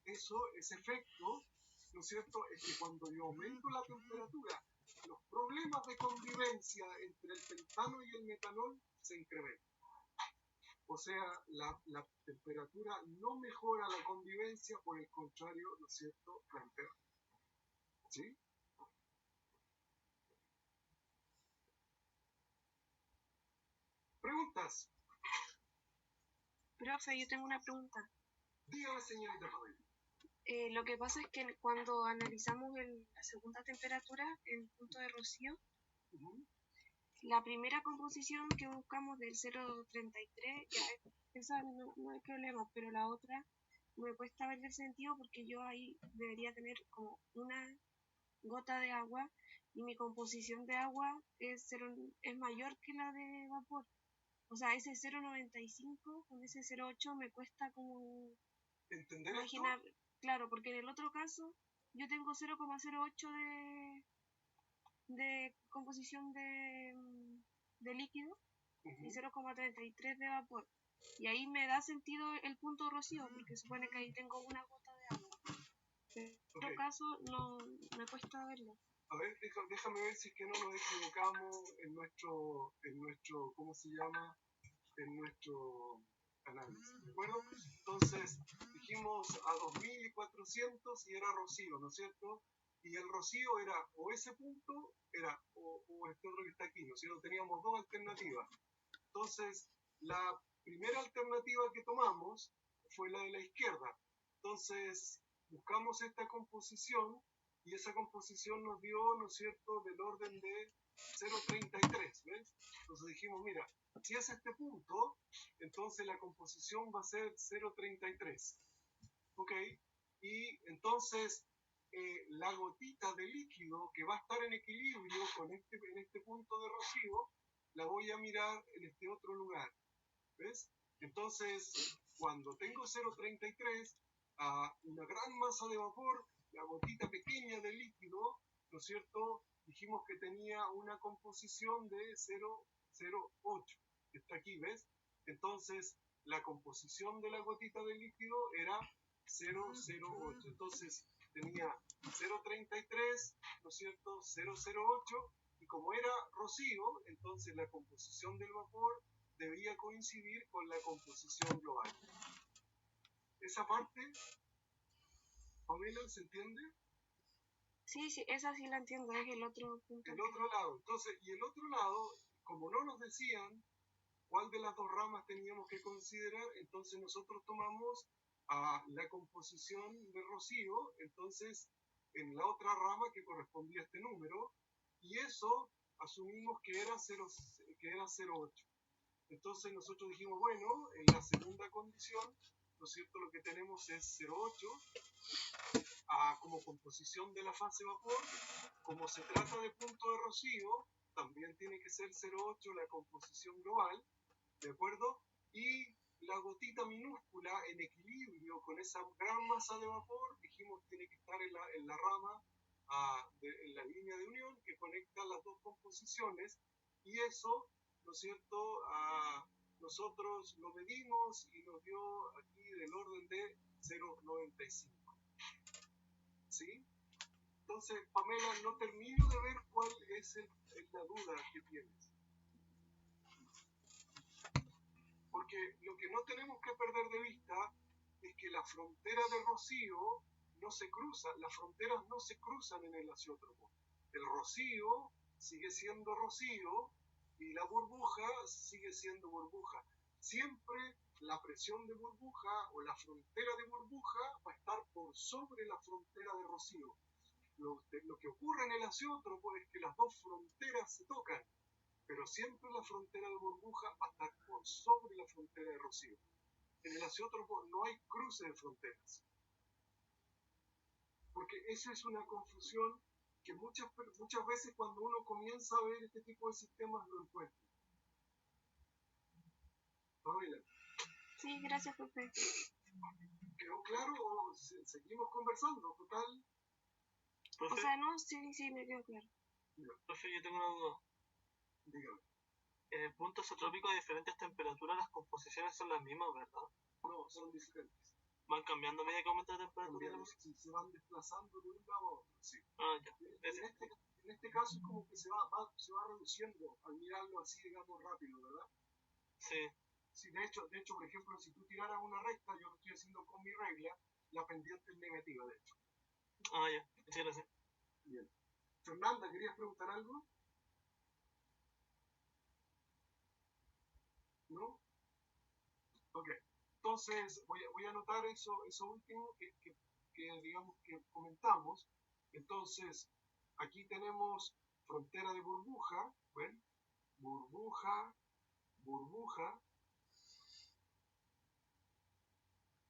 ese efecto, ¿no es cierto?, es que cuando yo aumento la temperatura, los problemas de convivencia entre el pentano y el metanol se incrementan. O sea, la temperatura no mejora la convivencia, por el contrario, ¿no es cierto?, la empeora. ¿Sí? ¿Preguntas? Profe, yo tengo una pregunta. Dígame, señorita Fabel. Lo que pasa es que cuando analizamos la segunda temperatura, el punto de rocío, la primera composición que buscamos del 0,33, ya esa no hay problema, pero la otra me cuesta ver el sentido porque yo ahí debería tener como una gota de agua y mi composición de agua es mayor que la de vapor. O sea, ese 0,95 con ese 0,8 me cuesta como ¿Entender imaginar, esto? claro, porque en el otro caso yo tengo 0,08 de composición de líquido y 0,33 de vapor. Y ahí me da sentido el punto rocío, porque supone que ahí tengo una gota de agua. En otro caso, no me cuesta verlo. A ver, déjame ver si es que no nos equivocamos en nuestro, ¿cómo se llama? En nuestro análisis, ¿de acuerdo? Entonces, dijimos a 2400 y era rocío, ¿no es cierto? Y el rocío era o ese punto, o este otro que está aquí, ¿no es cierto? Teníamos dos alternativas. Entonces, la primera alternativa que tomamos fue la de la izquierda. Entonces, buscamos esta composición y esa composición nos dio, ¿no es cierto?, del orden de 0,33, ¿ves? Entonces dijimos, mira, si es este punto, entonces la composición va a ser 0,33. ¿Ok? Y entonces la gotita de líquido que va a estar en equilibrio en este punto de rocío, la voy a mirar en este otro lugar. ¿Ves? Entonces, cuando tengo 0,33 a una gran masa de vapor, la gotita pequeña de líquido, ¿no es cierto? Dijimos que tenía una composición de 0,08, que está aquí, ¿ves? Entonces, la composición de la gotita de líquido era 0,08. Entonces, tenía 0,33, ¿no es cierto? 0,08, y como era rocío, entonces la composición del vapor debía coincidir con la composición global. ¿Esa parte, Pamela, se entiende? Sí, esa sí la entiendo, es el otro punto. El otro lado. Entonces, y el otro lado, como no nos decían cuál de las dos ramas teníamos que considerar, entonces nosotros tomamos a la composición de rocío, entonces en la otra rama que correspondía a este número, y eso asumimos que era 0,8. Entonces nosotros dijimos, bueno, en la segunda condición, ¿no es cierto?, lo que tenemos es 0,8 como composición de la fase vapor. Como se trata de punto de rocío, también tiene que ser 0,8 la composición global, ¿de acuerdo? Y la gotita minúscula en equilibrio con esa gran masa de vapor, dijimos, tiene que estar en la rama, en la línea de unión que conecta las dos composiciones, y eso, ¿no es cierto?, nosotros lo medimos y nos dio aquí del orden de 0,95. ¿Sí? Entonces, Pamela, no termino de ver cuál es la duda que tienes. Porque lo que no tenemos que perder de vista es que la frontera de rocío no se cruza, las fronteras no se cruzan en el azeótropo. El rocío sigue siendo rocío y la burbuja sigue siendo burbuja. Siempre la presión de burbuja o la frontera de burbuja va a estar por sobre la frontera de rocío. Lo que ocurre en el azeótropo es que las dos fronteras se tocan, pero siempre la frontera de burbuja va a estar por sobre la frontera de rocío. En el azeótropo no hay cruce de fronteras. Porque esa es una confusión que muchas veces cuando uno comienza a ver este tipo de sistemas lo encuentra. Pamela. Sí, gracias, Pepe. ¿Quedó claro o seguimos conversando? Total. O sea, no, sí, me quedó claro. Profe, yo tengo una duda. Dígame. En el punto isotrópico a diferentes temperaturas las composiciones son las mismas, ¿verdad? No, son diferentes. ¿Van cambiando a medida que aumenta la temperatura? Sí, se van desplazando de un lado a otro, sí. Ah, ya. En este caso es como que se va reduciendo al mirarlo así, digamos, rápido, ¿verdad? Sí. Sí, de hecho, por ejemplo, si tú tiraras una recta, yo lo estoy haciendo con mi regla, la pendiente es negativa, de hecho. Ah, ya. Muchas gracias. Bien. Fernanda, ¿querías preguntar algo? ¿No? Ok. Entonces, voy a anotar eso último que digamos que comentamos. Entonces, aquí tenemos frontera de burbuja, ¿ven? Burbuja, burbuja.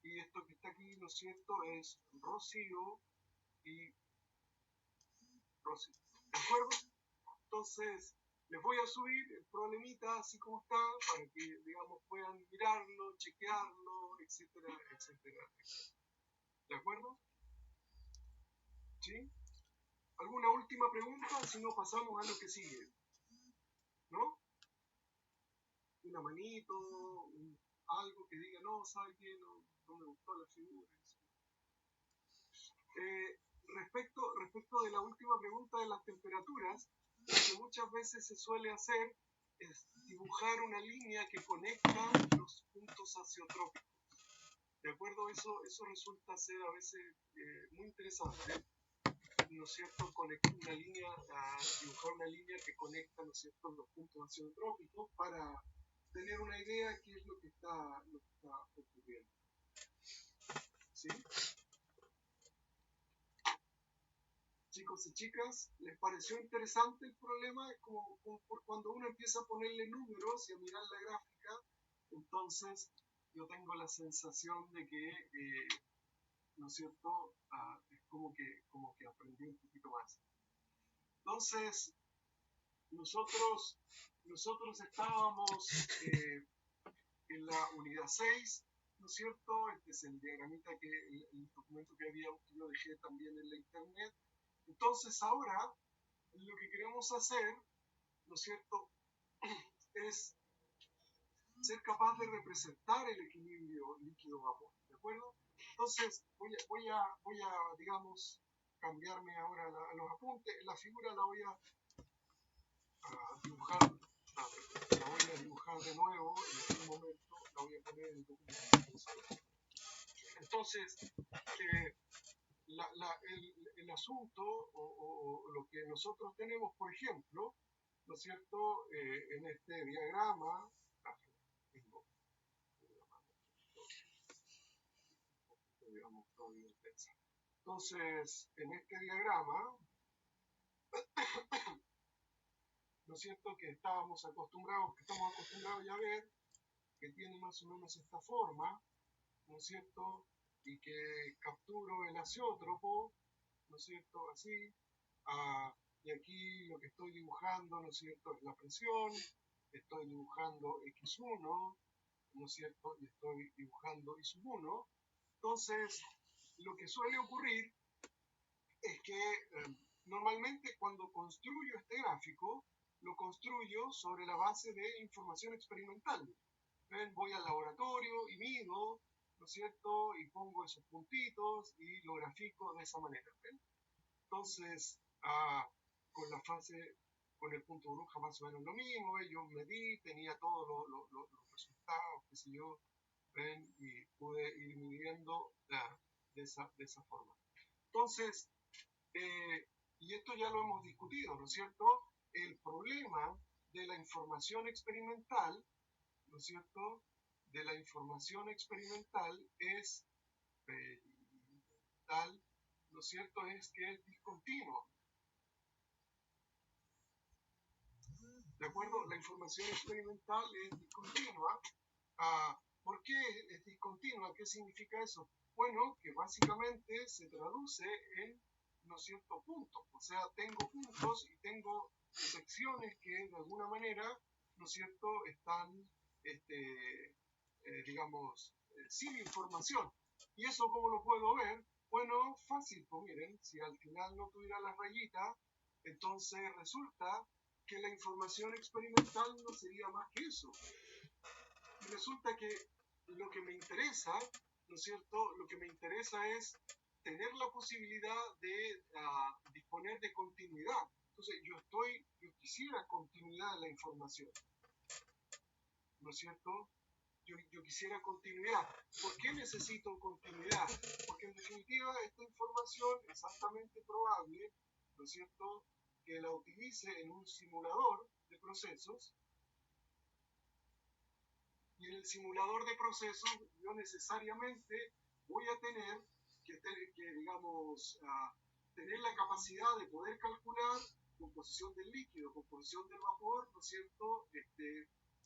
Y esto que está aquí, ¿no es cierto?, es rocío y Rosy. ¿De acuerdo? Entonces, les voy a subir el problemita así como está, para que, digamos, puedan mirarlo, chequearlo, etcétera, etcétera. ¿De acuerdo? ¿Sí? ¿Alguna última pregunta? Si no, pasamos a lo que sigue. ¿No? Una manito, algo que diga, no, ¿sabe qué? No me gustó la figura. Respecto de la última pregunta de las temperaturas, lo que muchas veces se suele hacer es dibujar una línea que conecta los puntos azeotrópicos. ¿De acuerdo? Eso resulta ser a veces muy interesante, ¿no es cierto? Dibujar una línea que conecta, ¿no es cierto?, los puntos azeotrópicos para tener una idea de qué es lo que está ocurriendo. ¿Sí? Chicos y chicas, ¿les pareció interesante el problema? Es como cuando uno empieza a ponerle números y a mirar la gráfica, entonces yo tengo la sensación de que, ¿no es cierto?, es como que aprendí un poquito más. Entonces, nosotros estábamos en la unidad 6, ¿no es cierto? Este es el diagramita, el documento que yo dejé también en la internet. Entonces ahora lo que queremos hacer, ¿no es cierto?, es ser capaz de representar el equilibrio líquido-vapor, ¿de acuerdo? Entonces voy a digamos, cambiarme ahora a los apuntes. La figura la voy a dibujar, de nuevo en un momento, la voy a poner en el documento. Entonces, el asunto o lo que nosotros tenemos, por ejemplo, ¿no es cierto?, en este diagrama, entonces, en este diagrama, ¿no es cierto?, que estamos acostumbrados ya a ver, que tiene más o menos esta forma, ¿no es cierto?, y que capturo el azeótropo, ¿no es cierto?, así, y aquí lo que estoy dibujando, ¿no es cierto?, es la presión, estoy dibujando X1, ¿no es cierto?, y estoy dibujando Y sub 1. Entonces, lo que suele ocurrir es que normalmente cuando construyo este gráfico, lo construyo sobre la base de información experimental. ¿Ven? Voy al laboratorio y mido, ¿no es cierto?, y pongo esos puntitos y lo grafico de esa manera. ¿Ven? Entonces, con el punto burbuja más o menos lo mismo, yo medí, tenía todos los resultados, qué sé yo, ¿ven? Y pude ir midiendo de esa forma. Entonces, y esto ya lo hemos discutido, ¿no es cierto? El problema de la información experimental, ¿no es cierto?, de la información experimental es tal, ¿no es cierto?, es que es discontinuo. ¿De acuerdo? La información experimental es discontinua. ¿Por qué es discontinua? ¿Qué significa eso? Bueno, que básicamente se traduce en, ¿no es cierto?, puntos. O sea, tengo puntos y tengo secciones que de alguna manera, ¿no es cierto?, están, digamos, sin información. ¿Y eso cómo lo puedo ver? Bueno, fácil, pues miren, si al final no tuviera las rayitas, entonces resulta que la información experimental no sería más que eso. Y resulta que lo que me interesa, ¿no es cierto?, lo que me interesa es tener la posibilidad de disponer de continuidad. Entonces, yo quisiera continuidad en la información, ¿no es cierto? Yo quisiera continuidad. ¿Por qué necesito continuidad? Porque en definitiva esta información es altamente probable, ¿no es cierto?, que la utilice en un simulador de procesos, y en el simulador de procesos yo necesariamente voy a tener que digamos, tener la capacidad de poder calcular composición del líquido, composición del vapor, ¿no es cierto?,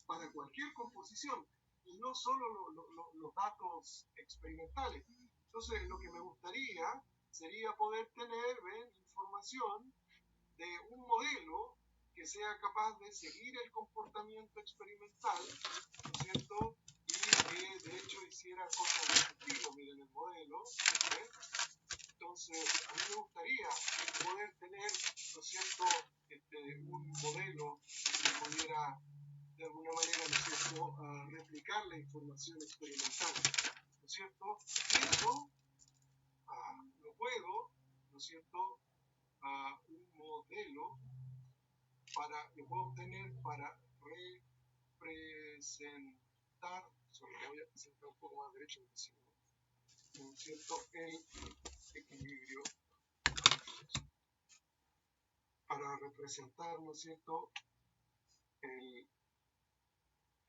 para cualquier composición, y no solo los datos experimentales. Entonces, lo que me gustaría sería poder tener, ¿ven?, información de un modelo que sea capaz de seguir el comportamiento experimental, ¿no es cierto? Y que de hecho hiciera cosas de este estilo. Miren el modelo, ¿eh? Entonces, a mí me gustaría poder tener, ¿no es cierto?, un modelo que pudiera, de alguna manera, ¿no es cierto?, replicar la información experimental, ¿no es cierto? Y eso lo puedo, ¿no es cierto?, un modelo lo puedo obtener para representar, voy a presentar un poco más derecho, ¿no es cierto?, el equilibrio, para representar, ¿no es cierto?, el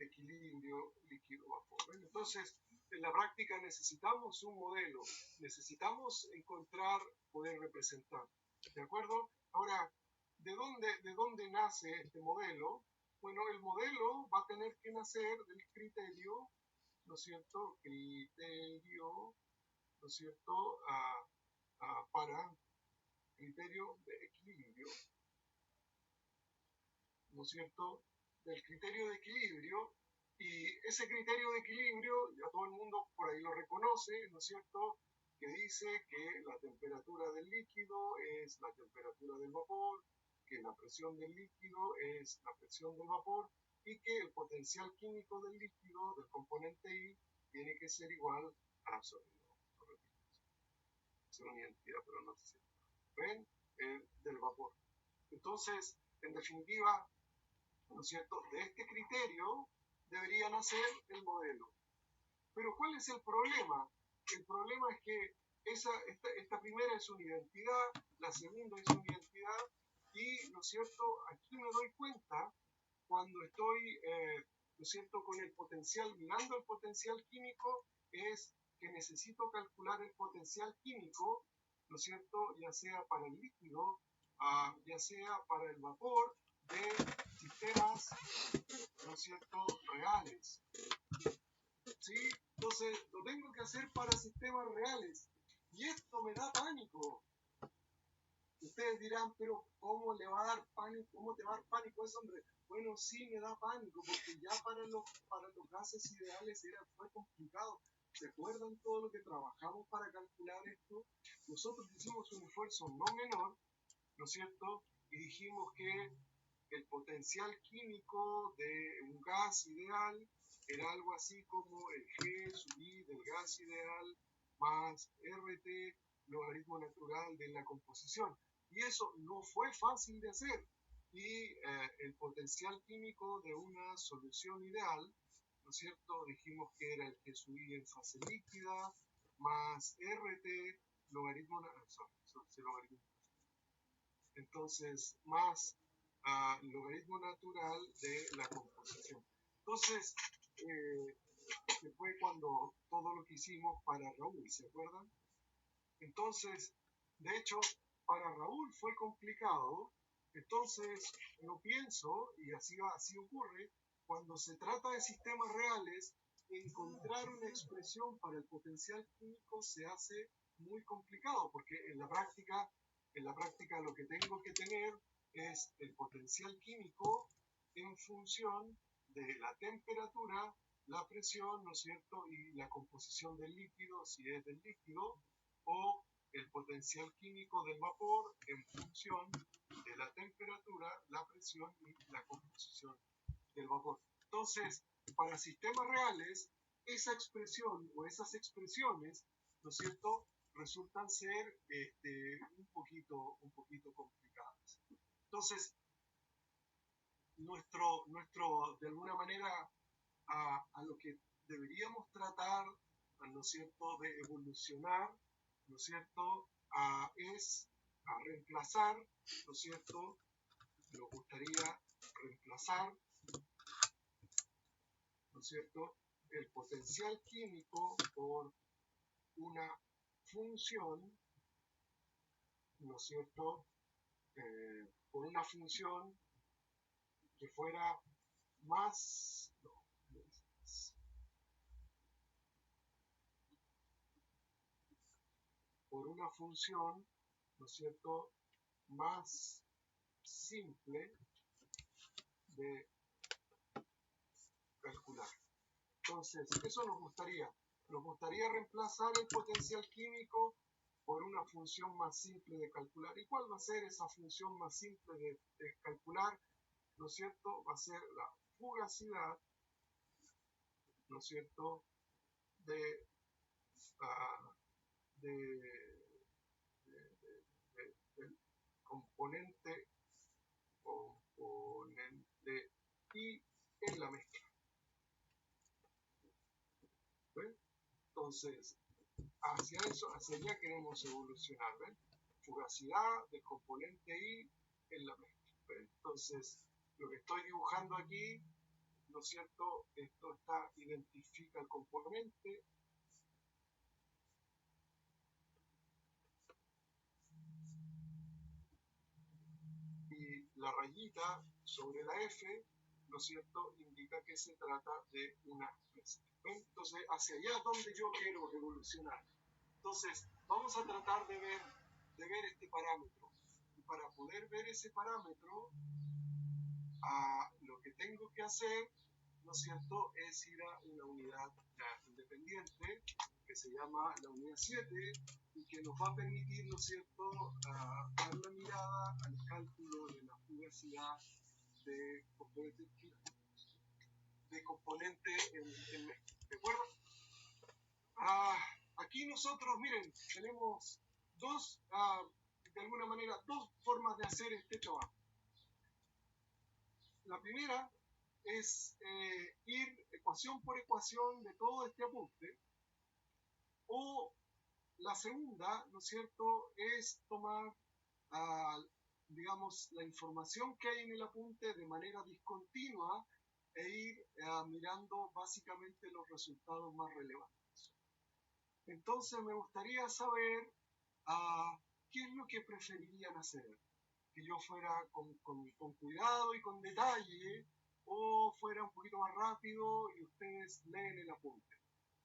equilibrio líquido-vapor. Bueno, entonces, en la práctica necesitamos un modelo, necesitamos encontrar, poder representar, ¿de acuerdo? Ahora, ¿de dónde nace este modelo? Bueno, el modelo va a tener que nacer del criterio, ¿no es cierto?, criterio, ¿no es cierto?, para criterio de equilibrio, ¿no es cierto?, del criterio de equilibrio, y ese criterio de equilibrio ya todo el mundo por ahí lo reconoce, ¿no es cierto?, que dice que la temperatura del líquido es la temperatura del vapor, que la presión del líquido es la presión del vapor, y que el potencial químico del líquido, del componente I, tiene que ser igual a absoluto. Es una identidad, pero no sé. ¿Ven? Del vapor. Entonces, en definitiva, ¿no es cierto?, de este criterio debería nacer el modelo. Pero ¿cuál es el problema? El problema es que esta primera es una identidad, la segunda es una identidad, y, ¿no es cierto?, aquí me doy cuenta cuando estoy, ¿no es cierto?, con el potencial, mirando el potencial químico, es que necesito calcular el potencial químico, ¿no es cierto?, ya sea para el líquido, ya sea para el vapor, de sistemas, ¿no es cierto?, reales. ¿Sí? Entonces, lo tengo que hacer para sistemas reales. Y esto me da pánico. Ustedes dirán, pero ¿cómo le va a dar pánico? ¿Cómo te va a dar pánico eso, hombre? Bueno, sí me da pánico, porque ya para los gases ideales fue complicado. ¿Se acuerdan todo lo que trabajamos para calcular esto? Nosotros hicimos un esfuerzo no menor, ¿no es cierto? Y dijimos que el potencial químico de un gas ideal era algo así como el G sub I del gas ideal más RT, logaritmo natural de la composición. Y eso no fue fácil de hacer. Y el potencial químico de una solución ideal, ¿no es cierto? Dijimos que era el G sub I en fase líquida más RT, logaritmo, entonces más logaritmo natural de la composición. Entonces, que fue cuando todo lo que hicimos para Raúl, ¿se acuerdan? Entonces, de hecho, para Raúl fue complicado. Entonces, yo pienso, y así ocurre, cuando se trata de sistemas reales, encontrar una expresión para el potencial químico se hace muy complicado, porque en la práctica lo que tengo que tener es el potencial químico en función de la temperatura, la presión, ¿no es cierto?, y la composición del líquido, si es del líquido, o el potencial químico del vapor en función de la temperatura, la presión y la composición del vapor. Entonces, para sistemas reales, esa expresión o esas expresiones, ¿no es cierto?, resultan ser un poquito complicadas. Entonces, de alguna manera, a lo que deberíamos tratar, ¿no es cierto?, de evolucionar, ¿no es cierto?, es a reemplazar, ¿no es cierto?, nos gustaría reemplazar, ¿no es cierto?, el potencial químico por una función, ¿no es cierto?, por una función que fuera más, por una función, ¿no es cierto?, más simple de calcular. Entonces, eso nos gustaría. Nos gustaría reemplazar el potencial químico por una función más simple de calcular. ¿Y cuál va a ser esa función más simple de calcular? ¿No es cierto? Va a ser la fugacidad, ¿no es cierto?, del componente I en la mezcla. ¿Ven? Entonces, hacia allá queremos evolucionar, ¿ven? Fugacidad del componente I en la mezcla, ¿ven? Entonces, lo que estoy dibujando aquí, ¿no es cierto? Esto identifica el componente y la rayita sobre la F, ¿no es cierto?, indica que se trata de una mezcla. ¿Ven? Entonces, hacia allá es donde yo quiero evolucionar. Entonces, vamos a tratar de ver este parámetro. Y para poder ver ese parámetro, lo que tengo que hacer, ¿no es cierto?, es ir a una unidad independiente que se llama la unidad 7 y que nos va a permitir, ¿no es cierto?, dar una mirada al cálculo de la fugacidad de componente en mezcla. ¿De acuerdo? Aquí nosotros, miren, tenemos de alguna manera, dos formas de hacer este trabajo. La primera es ir ecuación por ecuación de todo este apunte, o la segunda, ¿no es cierto?, es tomar, digamos, la información que hay en el apunte de manera discontinua e ir mirando básicamente los resultados más relevantes. Entonces me gustaría saber qué es lo que preferirían hacer. Que yo fuera con cuidado y con detalle, o fuera un poquito más rápido y ustedes leen el apunte.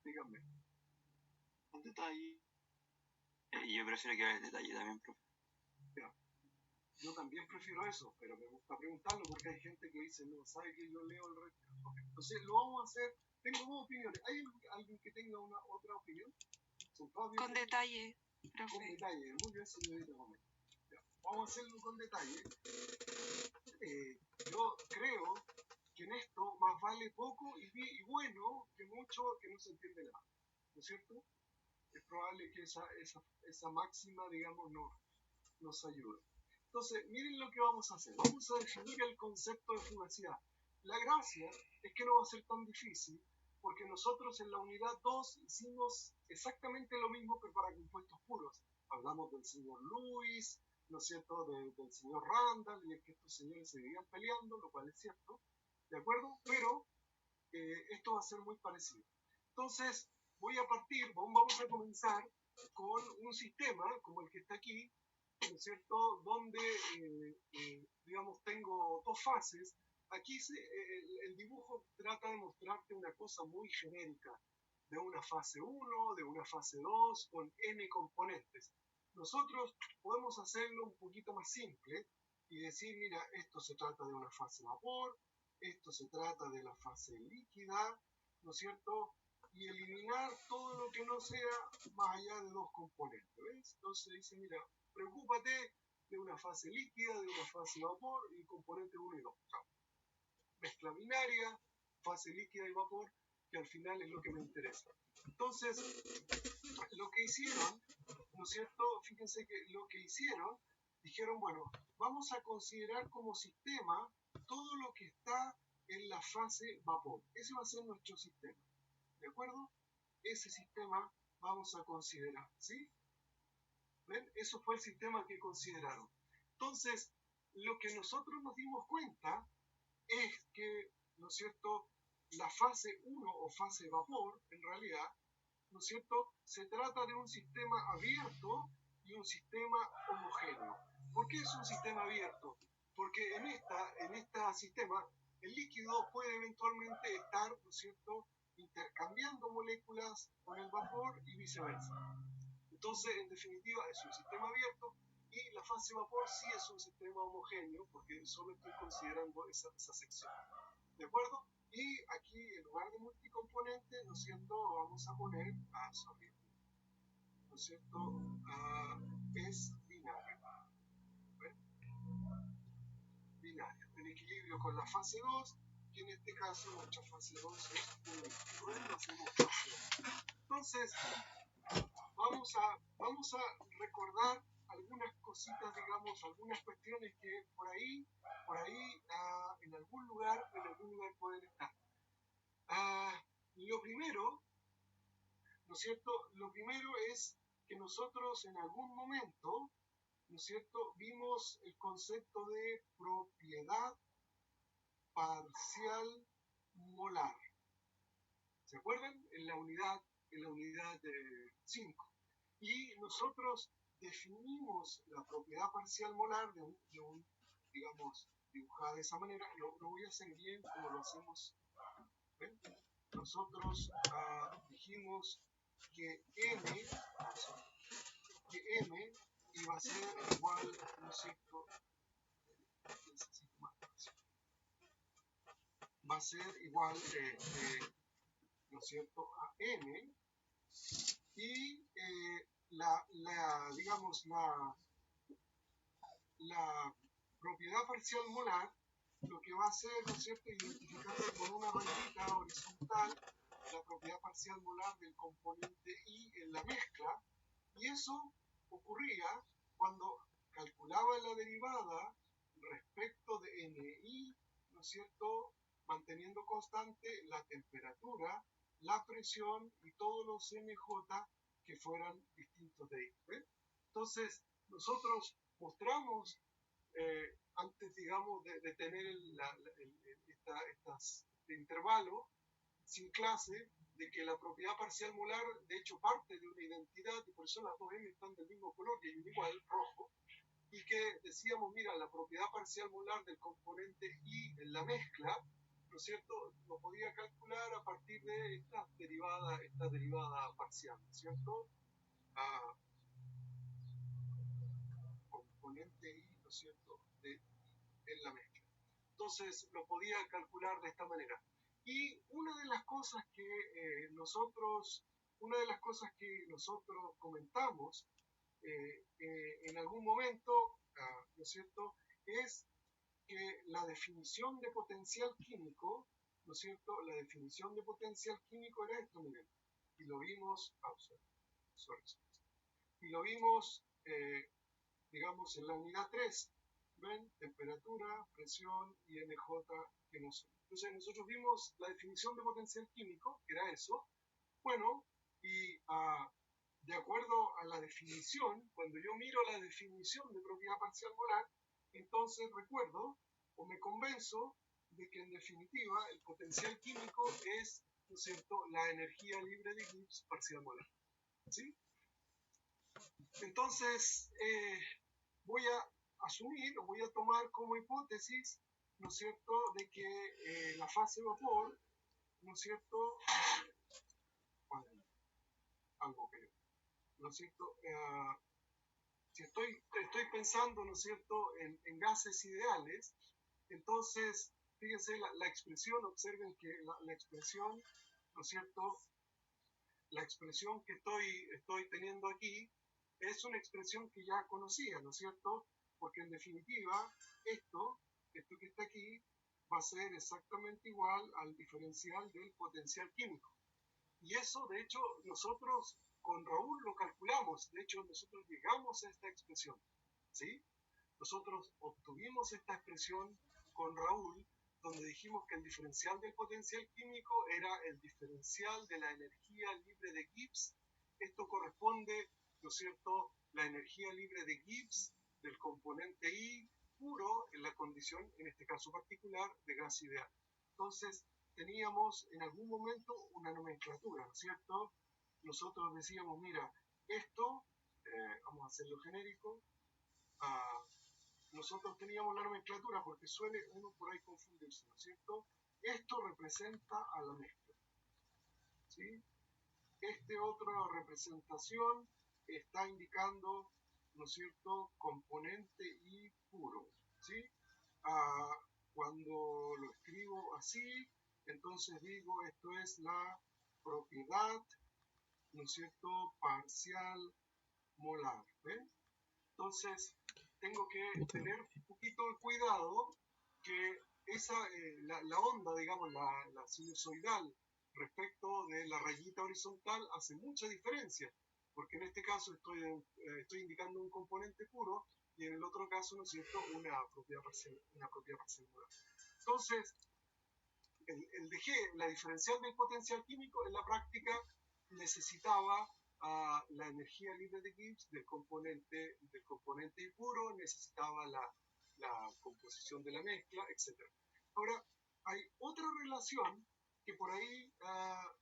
Díganme. Con detalle. Yo prefiero que vaya el detalle también, profe. Ya. Yo también prefiero eso, pero me gusta preguntarlo porque hay gente que dice, no, sabe que yo leo el resto. Entonces lo vamos a hacer. Tengo dos opiniones. ¿Hay alguien que tenga otra opinión? Con detalle, profe. Con detalle. Muy bien, señorita Gómez. Vamos a hacerlo con detalle. Yo creo que en esto más vale poco y bueno que mucho que no se entiende nada. ¿No es cierto? Es probable que esa máxima, digamos, nos ayude. Entonces, miren lo que vamos a hacer. Vamos a definir el concepto de fugacidad. La gracia es que no va a ser tan difícil, porque nosotros en la unidad 2 hicimos exactamente lo mismo, pero para compuestos puros. Hablamos del señor Lewis, ¿no es cierto?, del señor Randall, y es que estos señores se vivían peleando, lo cual es cierto, ¿de acuerdo? Pero esto va a ser muy parecido. Entonces, vamos a comenzar con un sistema como el que está aquí, ¿no es cierto?, donde, digamos, tengo dos fases. Aquí el dibujo trata de mostrarte una cosa muy genérica, de una fase 1, de una fase 2, con n componentes. Nosotros podemos hacerlo un poquito más simple y decir, mira, esto se trata de una fase vapor, esto se trata de la fase líquida, ¿no es cierto?, y eliminar todo lo que no sea más allá de dos componentes, ¿ves? Entonces dice, mira, preocúpate de una fase líquida, de una fase vapor y componente 1 y 2. Mezcla binaria, fase líquida y vapor, que al final es lo que me interesa. Entonces, lo que hicieron, ¿no es cierto? Fíjense que lo que hicieron, dijeron, bueno, vamos a considerar como sistema todo lo que está en la fase vapor. Ese va a ser nuestro sistema, ¿de acuerdo? Ese sistema vamos a considerar, ¿sí? ¿Ven? Eso fue el sistema que consideraron. Entonces, lo que nosotros nos dimos cuenta es que, ¿no es cierto?, la fase 1 o fase vapor, en realidad, ¿no es cierto?, se trata de un sistema abierto y un sistema homogéneo. ¿Por qué es un sistema abierto? Porque en este sistema el líquido puede eventualmente estar, ¿no es cierto?, intercambiando moléculas con el vapor y viceversa. Entonces, en definitiva, es un sistema abierto y la fase vapor sí es un sistema homogéneo, porque solo estoy considerando esa sección. ¿De acuerdo? Y aquí, en lugar de multicomponente, ¿no es cierto?, vamos a poner ¿no es cierto?, es binario. ¿Ven? Binario. En equilibrio con la fase 2, que en este caso nuestra fase 2 es un líquido. ¿Ven? Lo hacemos fase 2. Entonces, vamos a recordar algunas cositas, digamos, algunas cuestiones que por ahí en algún lugar pueden estar. Lo primero, ¿no es cierto? Lo primero es que nosotros en algún momento, ¿no es cierto?, vimos el concepto de propiedad parcial molar. ¿Se acuerdan? En la unidad 5. Y nosotros definimos la propiedad parcial molar de un digamos, dibujada de esa manera. Lo voy a hacer bien como lo hacemos. ¿Ven? Nosotros dijimos que M iba a ser igual, ¿no es cierto? Va a ser igual, ¿no es cierto?, a M, y digamos, la propiedad parcial molar lo que va a hacer, ¿no es cierto?, identificar con una rayita horizontal la propiedad parcial molar del componente I en la mezcla, y eso ocurría cuando calculaba la derivada respecto de NI, ¿no es cierto?, manteniendo constante la temperatura, la presión y todos los MJ que fueran distintos de I. ¿Ven? Entonces, nosotros mostramos, antes, digamos, de tener este intervalo sin clase, de que la propiedad parcial molar, de hecho, parte de una identidad, y por eso las dos M están del mismo color, y hay un igual, rojo, y que decíamos, mira, la propiedad parcial molar del componente I en la mezcla, ¿no es cierto?, lo podía calcular a partir de esta derivada parcial, ¿no es cierto?, componente I, ¿no es cierto?, en la mezcla. Entonces lo podía calcular de esta manera. Y una de las cosas que nosotros comentamos en algún momento, ¿no es cierto?, es que la definición de potencial químico, ¿no es cierto?, la definición de potencial químico era esto, miren, y lo vimos, y lo vimos, digamos, en la unidad 3, ¿ven? Temperatura, presión y MJ que no son. Entonces nosotros vimos la definición de potencial químico, que era eso. Bueno, y de acuerdo a la definición, cuando yo miro la definición de propiedad parcial molar, entonces recuerdo o me convenzo de que en definitiva el potencial químico es, ¿no es cierto?, la energía libre de Gibbs parcial molar. ¿Sí? Entonces, voy a asumir o voy a tomar como hipótesis, ¿no es cierto?, de que la fase vapor, ¿no es cierto?, algo que, ¿no es cierto?, si estoy pensando, ¿no es cierto?, en gases ideales, entonces, fíjense la expresión, observen que la expresión, ¿no es cierto?, la expresión que estoy teniendo aquí es una expresión que ya conocía, ¿no es cierto?, porque en definitiva, esto que está aquí, va a ser exactamente igual al diferencial del potencial químico. Y eso, de hecho, nosotros con Raúl lo calculamos. De hecho, nosotros llegamos a esta expresión, ¿sí? Nosotros obtuvimos esta expresión con Raúl, donde dijimos que el diferencial del potencial químico era el diferencial de la energía libre de Gibbs. Esto corresponde, ¿no es cierto?, la energía libre de Gibbs del componente I puro en la condición, en este caso particular, de gas ideal. Entonces, teníamos en algún momento una nomenclatura, ¿no es cierto? Nosotros decíamos, mira, esto, vamos a hacerlo genérico, nosotros teníamos la nomenclatura porque suele uno por ahí confundirse, ¿no es cierto? Esto representa a la mezcla, ¿sí? Esta otra representación está indicando ¿no es cierto?, componente y puro, ¿sí? Cuando lo escribo así, entonces digo, esto es la propiedad, ¿no es cierto?, parcial molar, ¿ven? Entonces, tengo que tener un poquito de cuidado que la onda, digamos, la sinusoidal respecto de la rayita horizontal hace mucha diferencia, porque en este caso estoy indicando un componente puro y en el otro caso, ¿no es cierto?, una propiedad parcial molar. Entonces, el de G, la diferencial del potencial químico, en la práctica necesitaba la energía libre de Gibbs del componente impuro, necesitaba la composición de la mezcla, etc. Ahora, hay otra relación que por ahí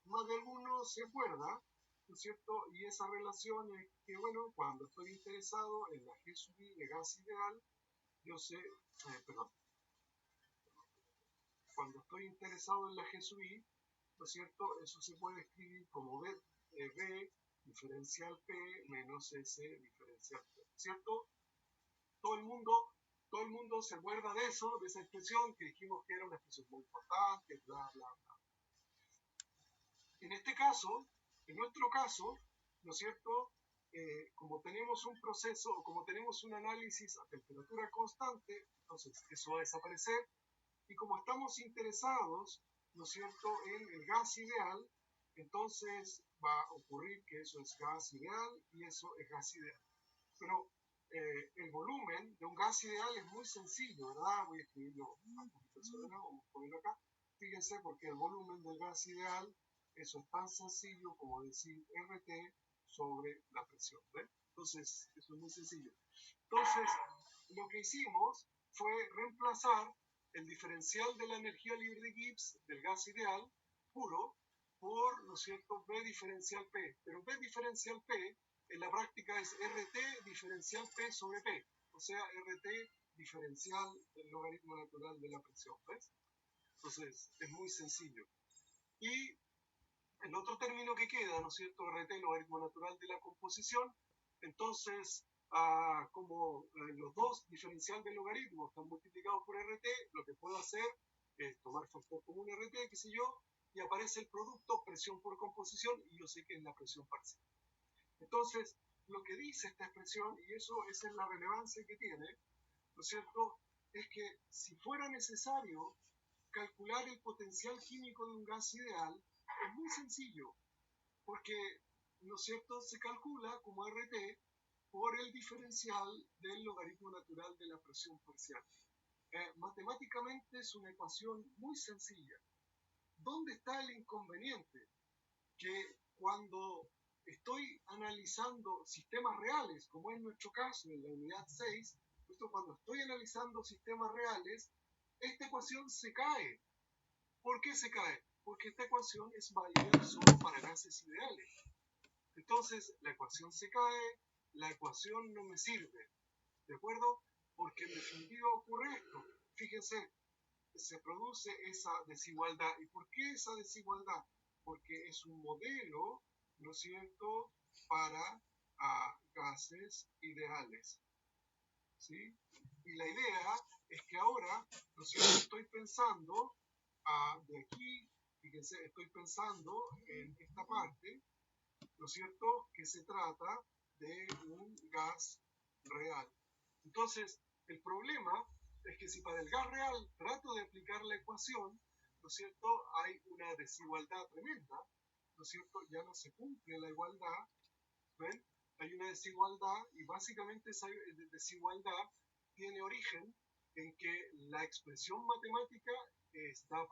más de alguno se acuerda, ¿no es cierto? Y esa relación es que, bueno, cuando estoy interesado en la G sub I de gas ideal, yo sé, perdón, cuando estoy interesado en la G sub I, ¿no es cierto? Eso se puede escribir como B diferencial P menos S diferencial P, ¿cierto? Todo el mundo se acuerda de eso, de esa expresión que dijimos que era una expresión muy importante, bla, bla, bla. En nuestro caso, ¿no es cierto? Como tenemos un proceso o como tenemos un análisis a temperatura constante, entonces eso va a desaparecer. Y como estamos interesados, ¿no es cierto?, en el gas ideal, entonces va a ocurrir que eso es gas ideal y eso es gas ideal. Pero el volumen de un gas ideal es muy sencillo, ¿verdad? Voy a escribirlo un poquito desordenado, vamos a ponerlo acá. Fíjense, porque el volumen del gas ideal, eso es tan sencillo como decir RT sobre la presión, ¿ven? Entonces, eso es muy sencillo. Entonces, lo que hicimos fue reemplazar el diferencial de la energía libre de Gibbs del gas ideal puro por, ¿no es cierto?, B diferencial P. Pero B diferencial P en la práctica es RT diferencial P sobre P. O sea, RT diferencial del logaritmo natural de la presión, ¿ves? Entonces, es muy sencillo. Y el otro término que queda, ¿no es cierto?, RT, logaritmo natural de la composición. Entonces, como los dos diferencial del logaritmo están multiplicados por RT, lo que puedo hacer es tomar factor común RT, qué sé yo, y aparece el producto presión por composición, y yo sé que es la presión parcial. Entonces, lo que dice esta expresión, y esa es la relevancia que tiene, ¿no es cierto?, es que si fuera necesario calcular el potencial químico de un gas ideal, es muy sencillo, porque, ¿no es cierto?, se calcula como RT por el diferencial del logaritmo natural de la presión parcial. Matemáticamente es una ecuación muy sencilla. ¿Dónde está el inconveniente? Que cuando estoy analizando sistemas reales, como es nuestro caso en la unidad 6, cuando estoy analizando sistemas reales, esta ecuación se cae. ¿Por qué se cae? Porque esta ecuación es válida solo para gases ideales. Entonces, la ecuación se cae, la ecuación no me sirve, ¿de acuerdo? Porque en definitiva ocurre esto. Fíjense, se produce esa desigualdad. ¿Y por qué esa desigualdad? Porque es un modelo, ¿no es cierto?, para gases ideales, ¿sí? Y la idea es que ahora, ¿no es cierto?, estoy pensando de aquí, fíjense, estoy pensando en esta parte, ¿no es cierto?, que se trata de un gas real. Entonces, el problema es que si para el gas real trato de aplicar la ecuación, ¿no es cierto?, hay una desigualdad tremenda, ¿no es cierto?, ya no se cumple la igualdad, ¿ven? Hay una desigualdad y básicamente esa desigualdad tiene origen en que la expresión matemática está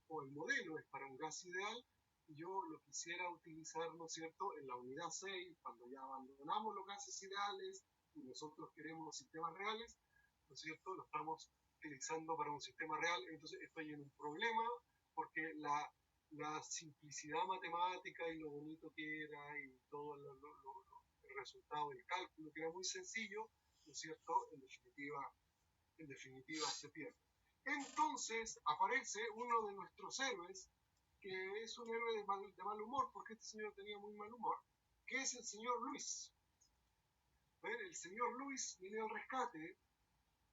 o el modelo es para un gas ideal, y yo lo quisiera utilizar, ¿no es cierto?, en la unidad 6, cuando ya abandonamos los gases ideales y nosotros queremos sistemas reales, ¿no es cierto?, lo estamos utilizando para un sistema real, entonces estoy en un problema porque la simplicidad matemática y lo bonito que era y todo el resultado del cálculo, que era muy sencillo, ¿no es cierto?, en definitiva se pierde. Entonces aparece uno de nuestros héroes, que es un héroe de mal humor, porque este señor tenía muy mal humor, que es el señor Luis. ¿Ven? El señor Lewis viene al rescate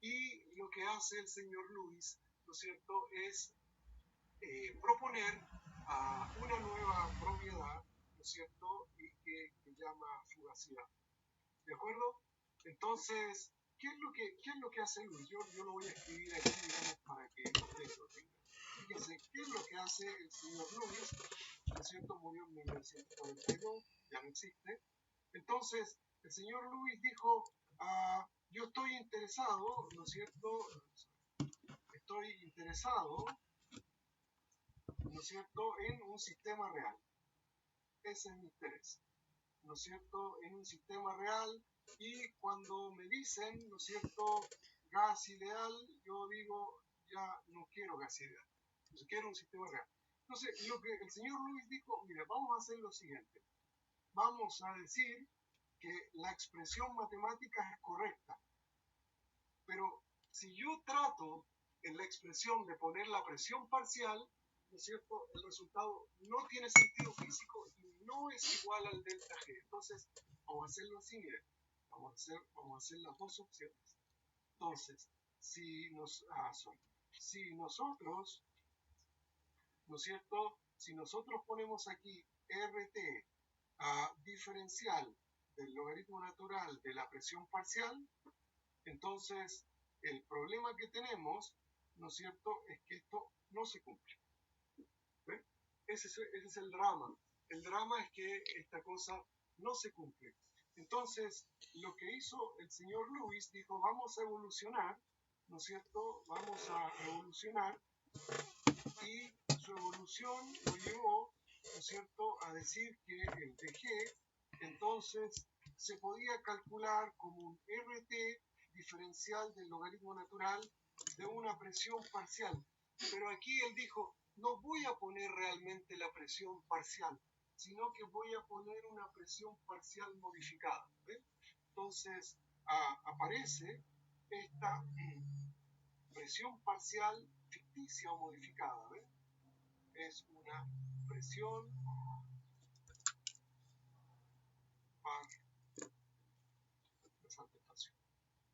y lo que hace el señor Lewis, ¿no es cierto?, es proponer una nueva propiedad, ¿no es cierto?, y que llama fugacidad. ¿De acuerdo? Entonces, ¿qué es lo que hace Lewis? Yo lo voy a escribir aquí, digamos, para que ustedes lo tengan. Fíjense, ¿qué es lo que hace el señor Lewis? ¿No es cierto? Murió en 1942, ya no existe. Entonces, el señor Lewis dijo, yo estoy interesado, ¿no es cierto? Estoy interesado, ¿no es cierto?, en un sistema real. Ese es mi interés, ¿no es cierto?, en un sistema real. Y cuando me dicen, ¿no es cierto?, gas ideal, yo digo, ya no quiero gas ideal, yo quiero un sistema real. Entonces, lo que el señor Lewis dijo, mira, vamos a hacer lo siguiente. Vamos a decir que la expresión matemática es correcta, pero si yo trato en la expresión de poner la presión parcial, ¿no es cierto?, el resultado no tiene sentido físico y no es igual al delta G. Entonces, vamos a hacerlo así, miren. Vamos a hacer las dos opciones. Entonces, si nosotros, ¿no es cierto?, si nosotros ponemos aquí RT diferencial del logaritmo natural de la presión parcial, entonces el problema que tenemos, ¿no es cierto?, es que esto no se cumple. ¿Ven? Ese es el drama. El drama es que esta cosa no se cumple. Entonces, lo que hizo el señor Lewis, dijo, vamos a evolucionar, ¿no es cierto?, vamos a evolucionar, y su evolución lo llevó, ¿no es cierto?, a decir que el dg, entonces, se podía calcular como un RT diferencial del logaritmo natural de una presión parcial. Pero aquí él dijo, no voy a poner realmente la presión parcial, sino que voy a poner una presión parcial modificada. ¿Ven? Entonces, aparece esta presión parcial ficticia o modificada. ¿Ven? Es una presión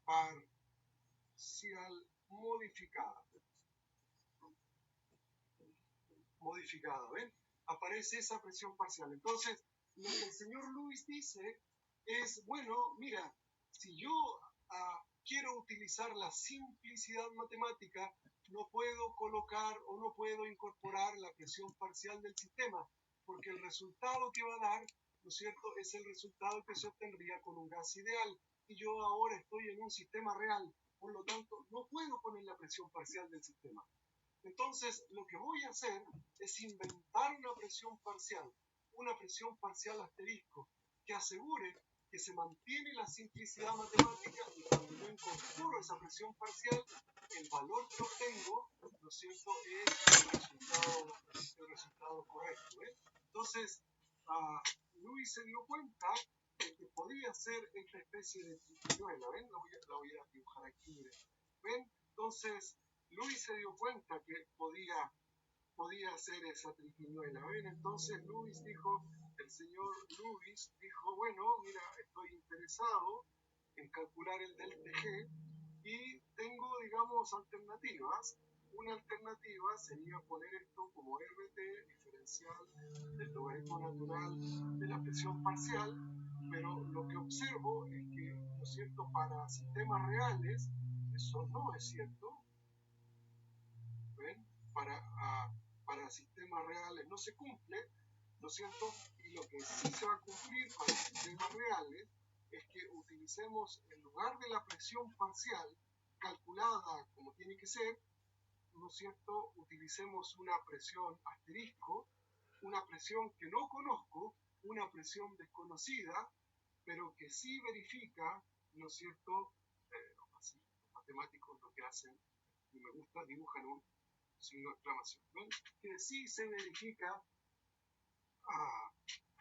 parcial modificada, ¿ven? Aparece esa presión parcial. Entonces, lo que el señor Lewis dice es, bueno, mira, si yo quiero utilizar la simplicidad matemática, no puedo colocar o no puedo incorporar la presión parcial del sistema, porque el resultado que va a dar, ¿no es cierto?, es el resultado que se obtendría con un gas ideal. Y yo ahora estoy en un sistema real, por lo tanto, no puedo poner la presión parcial del sistema. Entonces, lo que voy a hacer es inventar una presión parcial asterisco, que asegure que se mantiene la simplicidad matemática y cuando yo incorporo esa presión parcial, el valor que obtengo, ¿no es cierto?, es el resultado correcto. ¿Eh? Entonces, Lewis se dio cuenta de que podía ser esta especie de triquiñuela. ¿Ven? La voy a dibujar aquí, miren. ¿Ven? Entonces, Lewis se dio cuenta que podía hacer esa triquiñuela. ¿Ven? Entonces el señor Lewis dijo, bueno, mira, estoy interesado en calcular el delta G y tengo, digamos, alternativas. Una alternativa sería poner esto como RT diferencial del logaritmo natural de la presión parcial, pero lo que observo es que, ¿no es cierto?, para sistemas reales eso no es cierto. ¿Ven? Para sistemas reales no se cumple, ¿no es cierto? Y lo que sí se va a cumplir para sistemas reales es que utilicemos, en lugar de la presión parcial calculada como tiene que ser, ¿no es cierto?, utilicemos una presión asterisco, una presión que no conozco, una presión desconocida, pero que sí verifica, ¿no es cierto?, así, los matemáticos lo que hacen, y me gusta, dibujan un signo de exclamación, ¿ven? Que sí se verifica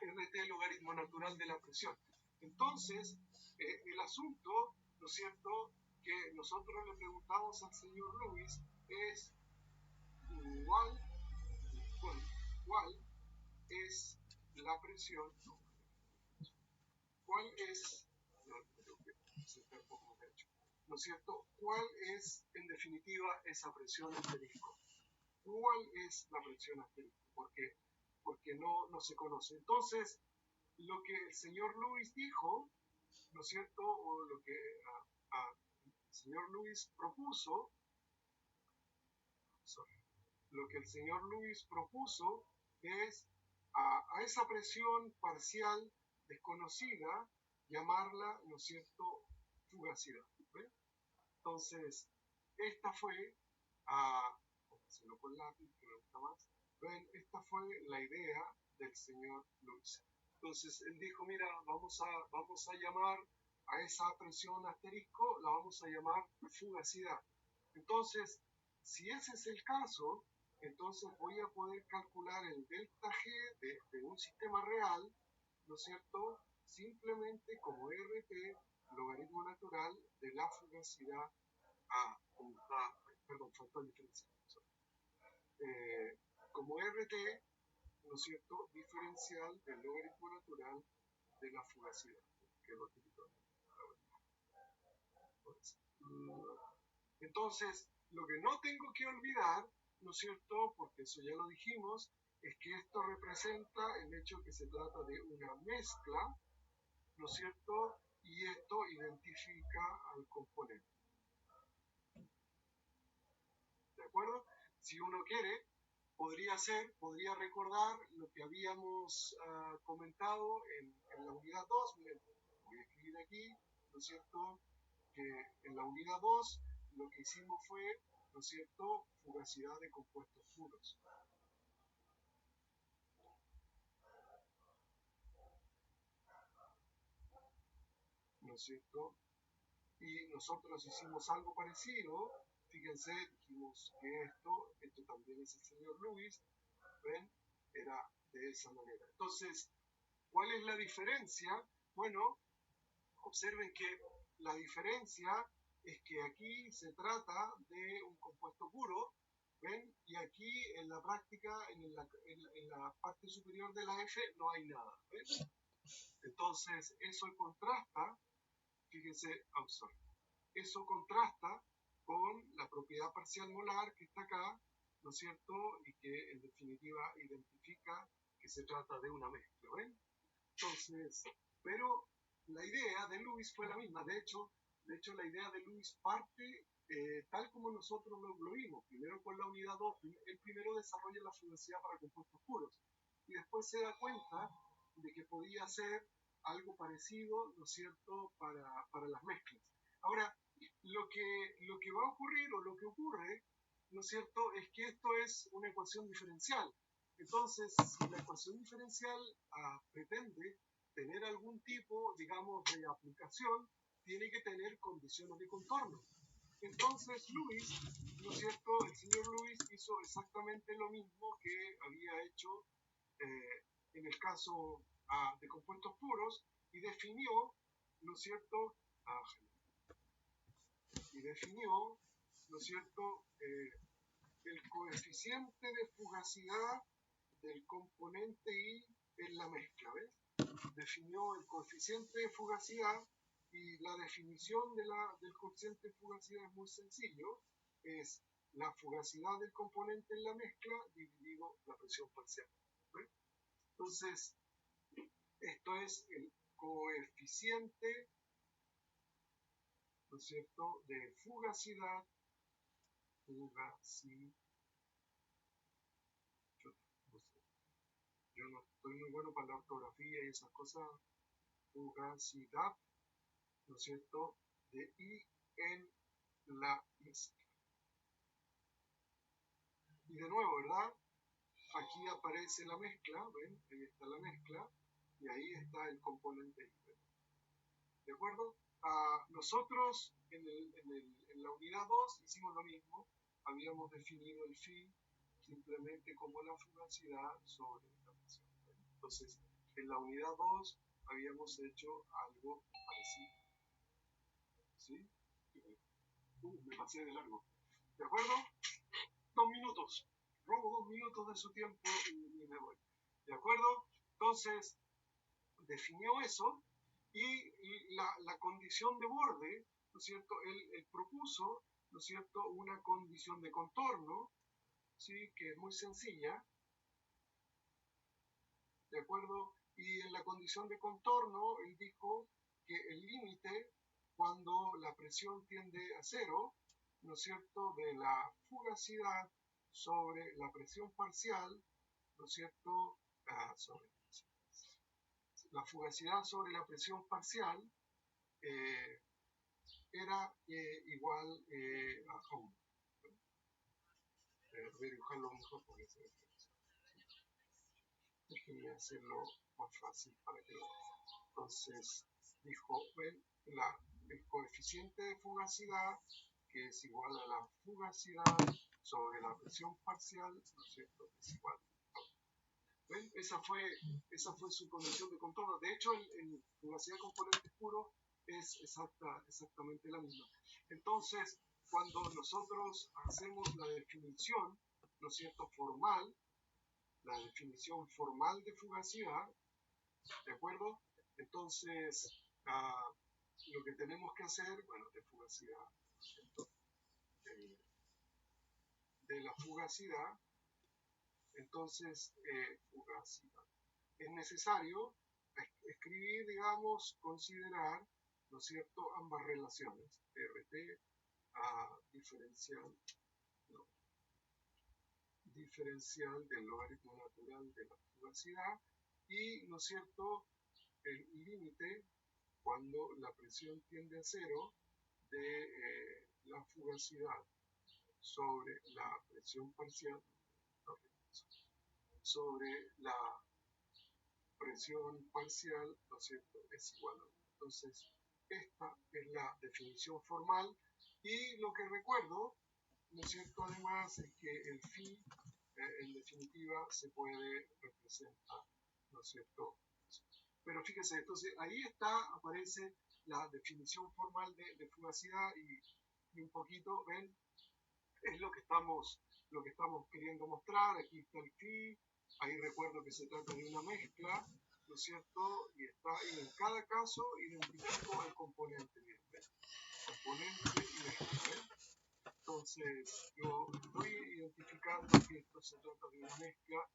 RT logaritmo natural de la presión. Entonces, el asunto, ¿no es cierto?, que nosotros le preguntamos al señor Lewis es ¿cuál es la presión? ¿Cuál es? No, creo que sentar un poco más derecho. ¿No es cierto? ¿Cuál es, en definitiva, esa presión asterisco? ¿Cuál es la presión asterisco? Porque no se conoce. Entonces, lo que el señor Lewis dijo, ¿no es cierto? O lo que el señor Lewis propuso, lo que el señor Lewis propuso es a esa presión parcial desconocida llamarla, ¿no es cierto?, fugacidad. ¿Ve? Entonces, esta fue, póngaselo con lápiz, que me gusta más, ¿ven? Esta fue la idea del señor Lewis. Entonces, él dijo, mira, vamos a llamar a esa presión asterisco, la vamos a llamar fugacidad. Entonces, si ese es el caso, entonces voy a poder calcular el delta G de un sistema real, ¿no es cierto?, simplemente como RT, logaritmo natural de la fugacidad perdón, faltó el diferencial. Como RT, ¿no es cierto?, diferencial del logaritmo natural de la fugacidad, que es lo típico. Entonces, lo que no tengo que olvidar, ¿no es cierto?, porque eso ya lo dijimos, es que esto representa el hecho que se trata de una mezcla, ¿no es cierto?, y esto identifica al componente. ¿De acuerdo? Si uno quiere, podría recordar lo que habíamos comentado en la unidad 2. Miren, voy a escribir aquí, ¿no es cierto?, que en la unidad 2 lo que hicimos fue, ¿no es cierto?, fugacidad de compuestos puros. ¿No es cierto? Y nosotros hicimos algo parecido. Fíjense, dijimos que esto también es el señor Lewis. ¿Ven? Era de esa manera. Entonces, ¿cuál es la diferencia? Bueno, observen que la diferencia es que aquí se trata de un compuesto puro, ¿ven? Y aquí en la práctica, en la parte superior de la F, no hay nada, ¿ven? Entonces, eso contrasta, fíjense, eso contrasta con la propiedad parcial molar que está acá, ¿no es cierto? Y que en definitiva identifica que se trata de una mezcla, ¿ven? Entonces, pero la idea de Lewis fue la misma. De hecho la idea de Lewis parte tal como nosotros lo vimos. Primero con la unidad 2, él primero desarrolla la fugacidad para compuestos puros y después se da cuenta de que podía hacer algo parecido, ¿no es cierto?, para las mezclas. Ahora, lo que va a ocurrir o lo que ocurre, ¿no es cierto?, es que esto es una ecuación diferencial. Entonces, si la ecuación diferencial pretende tener algún tipo, digamos, de aplicación, tiene que tener condiciones de contorno. Entonces, Lewis, ¿no es cierto?, el señor Lewis hizo exactamente lo mismo que había hecho en el caso de compuestos puros y definió, ¿no es cierto?, ¿no es cierto?, el coeficiente de fugacidad del componente I en la mezcla, ¿ves? Definió el coeficiente de fugacidad y la definición del coeficiente de fugacidad es muy sencillo, es la fugacidad del componente en la mezcla dividido la presión parcial, ¿ves? Entonces, esto es el coeficiente, ¿no es cierto?, de fugacidad, yo no estoy muy bueno para la ortografía y esas cosas, fugacidad, ¿no es cierto?, de I en la mezcla. Y de nuevo, ¿verdad? Aquí aparece la mezcla, ¿ven? Ahí está la mezcla, y ahí está el componente I. ¿De acuerdo? Nosotros en la unidad 2 hicimos lo mismo, habíamos definido el phi simplemente como la fugacidad sobre la presión. Entonces, en la unidad 2 habíamos hecho algo parecido. ¿Sí? Me pasé de largo. ¿De acuerdo? 2 minutos. Robo 2 minutos de su tiempo y me voy. ¿De acuerdo? Entonces, definió eso Y la condición de borde, ¿no es cierto? Él propuso, ¿no es cierto?, una condición de contorno, ¿sí?, que es muy sencilla, ¿de acuerdo? Y en la condición de contorno, él dijo que el límite, cuando la presión tiende a cero, ¿no es cierto?, de la fugacidad sobre la presión parcial, ¿no es cierto?, la fugacidad sobre la presión parcial era igual a 1. Voy a dibujarlo mejor porque se ve. Déjenme hacerlo más fácil para que lo vean. Entonces, dijo, ven, el coeficiente de fugacidad, que es igual a la fugacidad sobre la presión parcial, ¿no es cierto?, es igual a 1. ¿Ven? Esa fue su condición de contorno. De hecho, en fugacidad componente puro es exactamente la misma. Entonces, cuando nosotros hacemos la definición, ¿no es cierto?, formal, la definición formal de fugacidad, ¿de acuerdo? Entonces, lo que tenemos que hacer, bueno, de fugacidad, ¿no es cierto?, de la fugacidad, entonces, fugacidad. Es necesario escribir, digamos, considerar, ¿no es cierto?, ambas relaciones, RT diferencial del logaritmo natural de la fugacidad y, ¿no es cierto?, el límite cuando la presión tiende a cero de la fugacidad sobre la presión parcial sobre la presión parcial, ¿no es cierto?, es igual a 1. Entonces, esta es la definición formal y lo que recuerdo, ¿no es cierto?, además es que el phi, en definitiva, se puede representar, ¿no es cierto? Pero fíjense, entonces ahí aparece la definición formal de fugacidad y un poquito, ¿ven? Es lo que estamos queriendo mostrar. Aquí está el phi, ahí recuerdo que se trata de una mezcla, ¿no es cierto? Y en cada caso identifico el componente, ¿ven? Componente y mezcla, ¿ven? Entonces, yo estoy identificando que esto se trata de una mezcla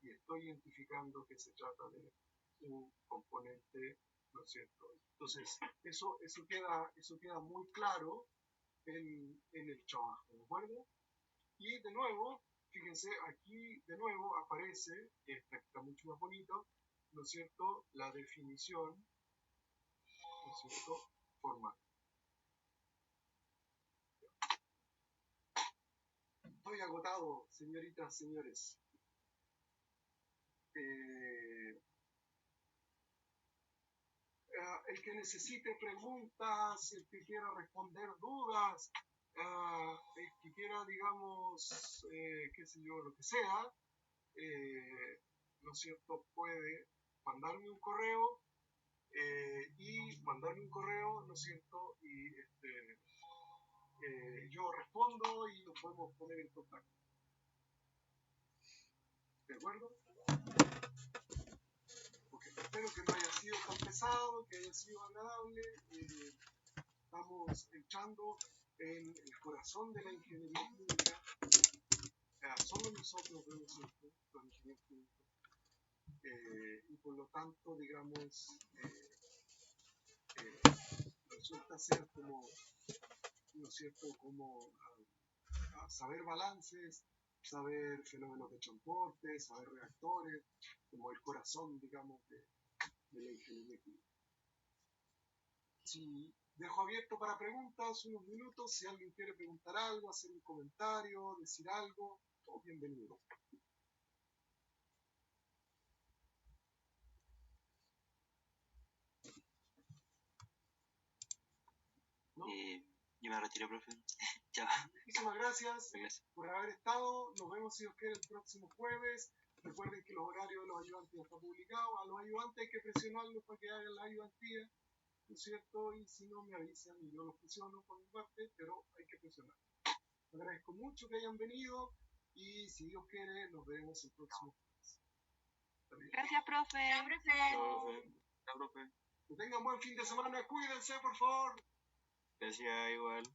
y estoy identificando que se trata de un componente, ¿no es cierto? Entonces, eso queda muy claro en el trabajo, ¿de acuerdo? Y de nuevo, fíjense, aquí de nuevo aparece, que está mucho más bonito, ¿no es cierto?, la definición, ¿no es cierto?, formal. Estoy agotado, señoritas, señores. El que necesite preguntas, el que quiera responder dudas, el que quiera, digamos, qué sé yo, lo que sea, ¿no es cierto?, puede mandarme un correo, ¿no es cierto?, y yo respondo y nos podemos poner en contacto. ¿De acuerdo? Okay. Espero que no haya sido tan pesado, que haya sido agradable. Estamos entrando en el corazón de la ingeniería química. Solo nosotros vemos esto, los ingenieros químicos. Y por lo tanto, digamos, resulta ser como, ¿no es cierto?, como saber balances, saber fenómenos de transporte, saber reactores, como el corazón, digamos, de la ingeniería química. Sí, dejo abierto para preguntas unos minutos. Si alguien quiere preguntar algo, hacer un comentario, decir algo, todo bienvenido. ¿No? Yo me retiro, profe. Chao. Muchísimas gracias por haber estado. Nos vemos, si Dios quiere, el próximo jueves. Recuerden que los horarios de los ayudantes ya están publicados. A los ayudantes hay que presionarlos para que hagan la ayudantía, ¿no es cierto? Y si no, me avisan y yo los presiono por mi parte, pero hay que presionar. Les agradezco mucho que hayan venido y si Dios quiere, nos vemos el próximo jueves. Gracias, profe. Chao, profe. Chao, profe. Que tengan buen fin de semana, cuídense por favor. Gracias, igual.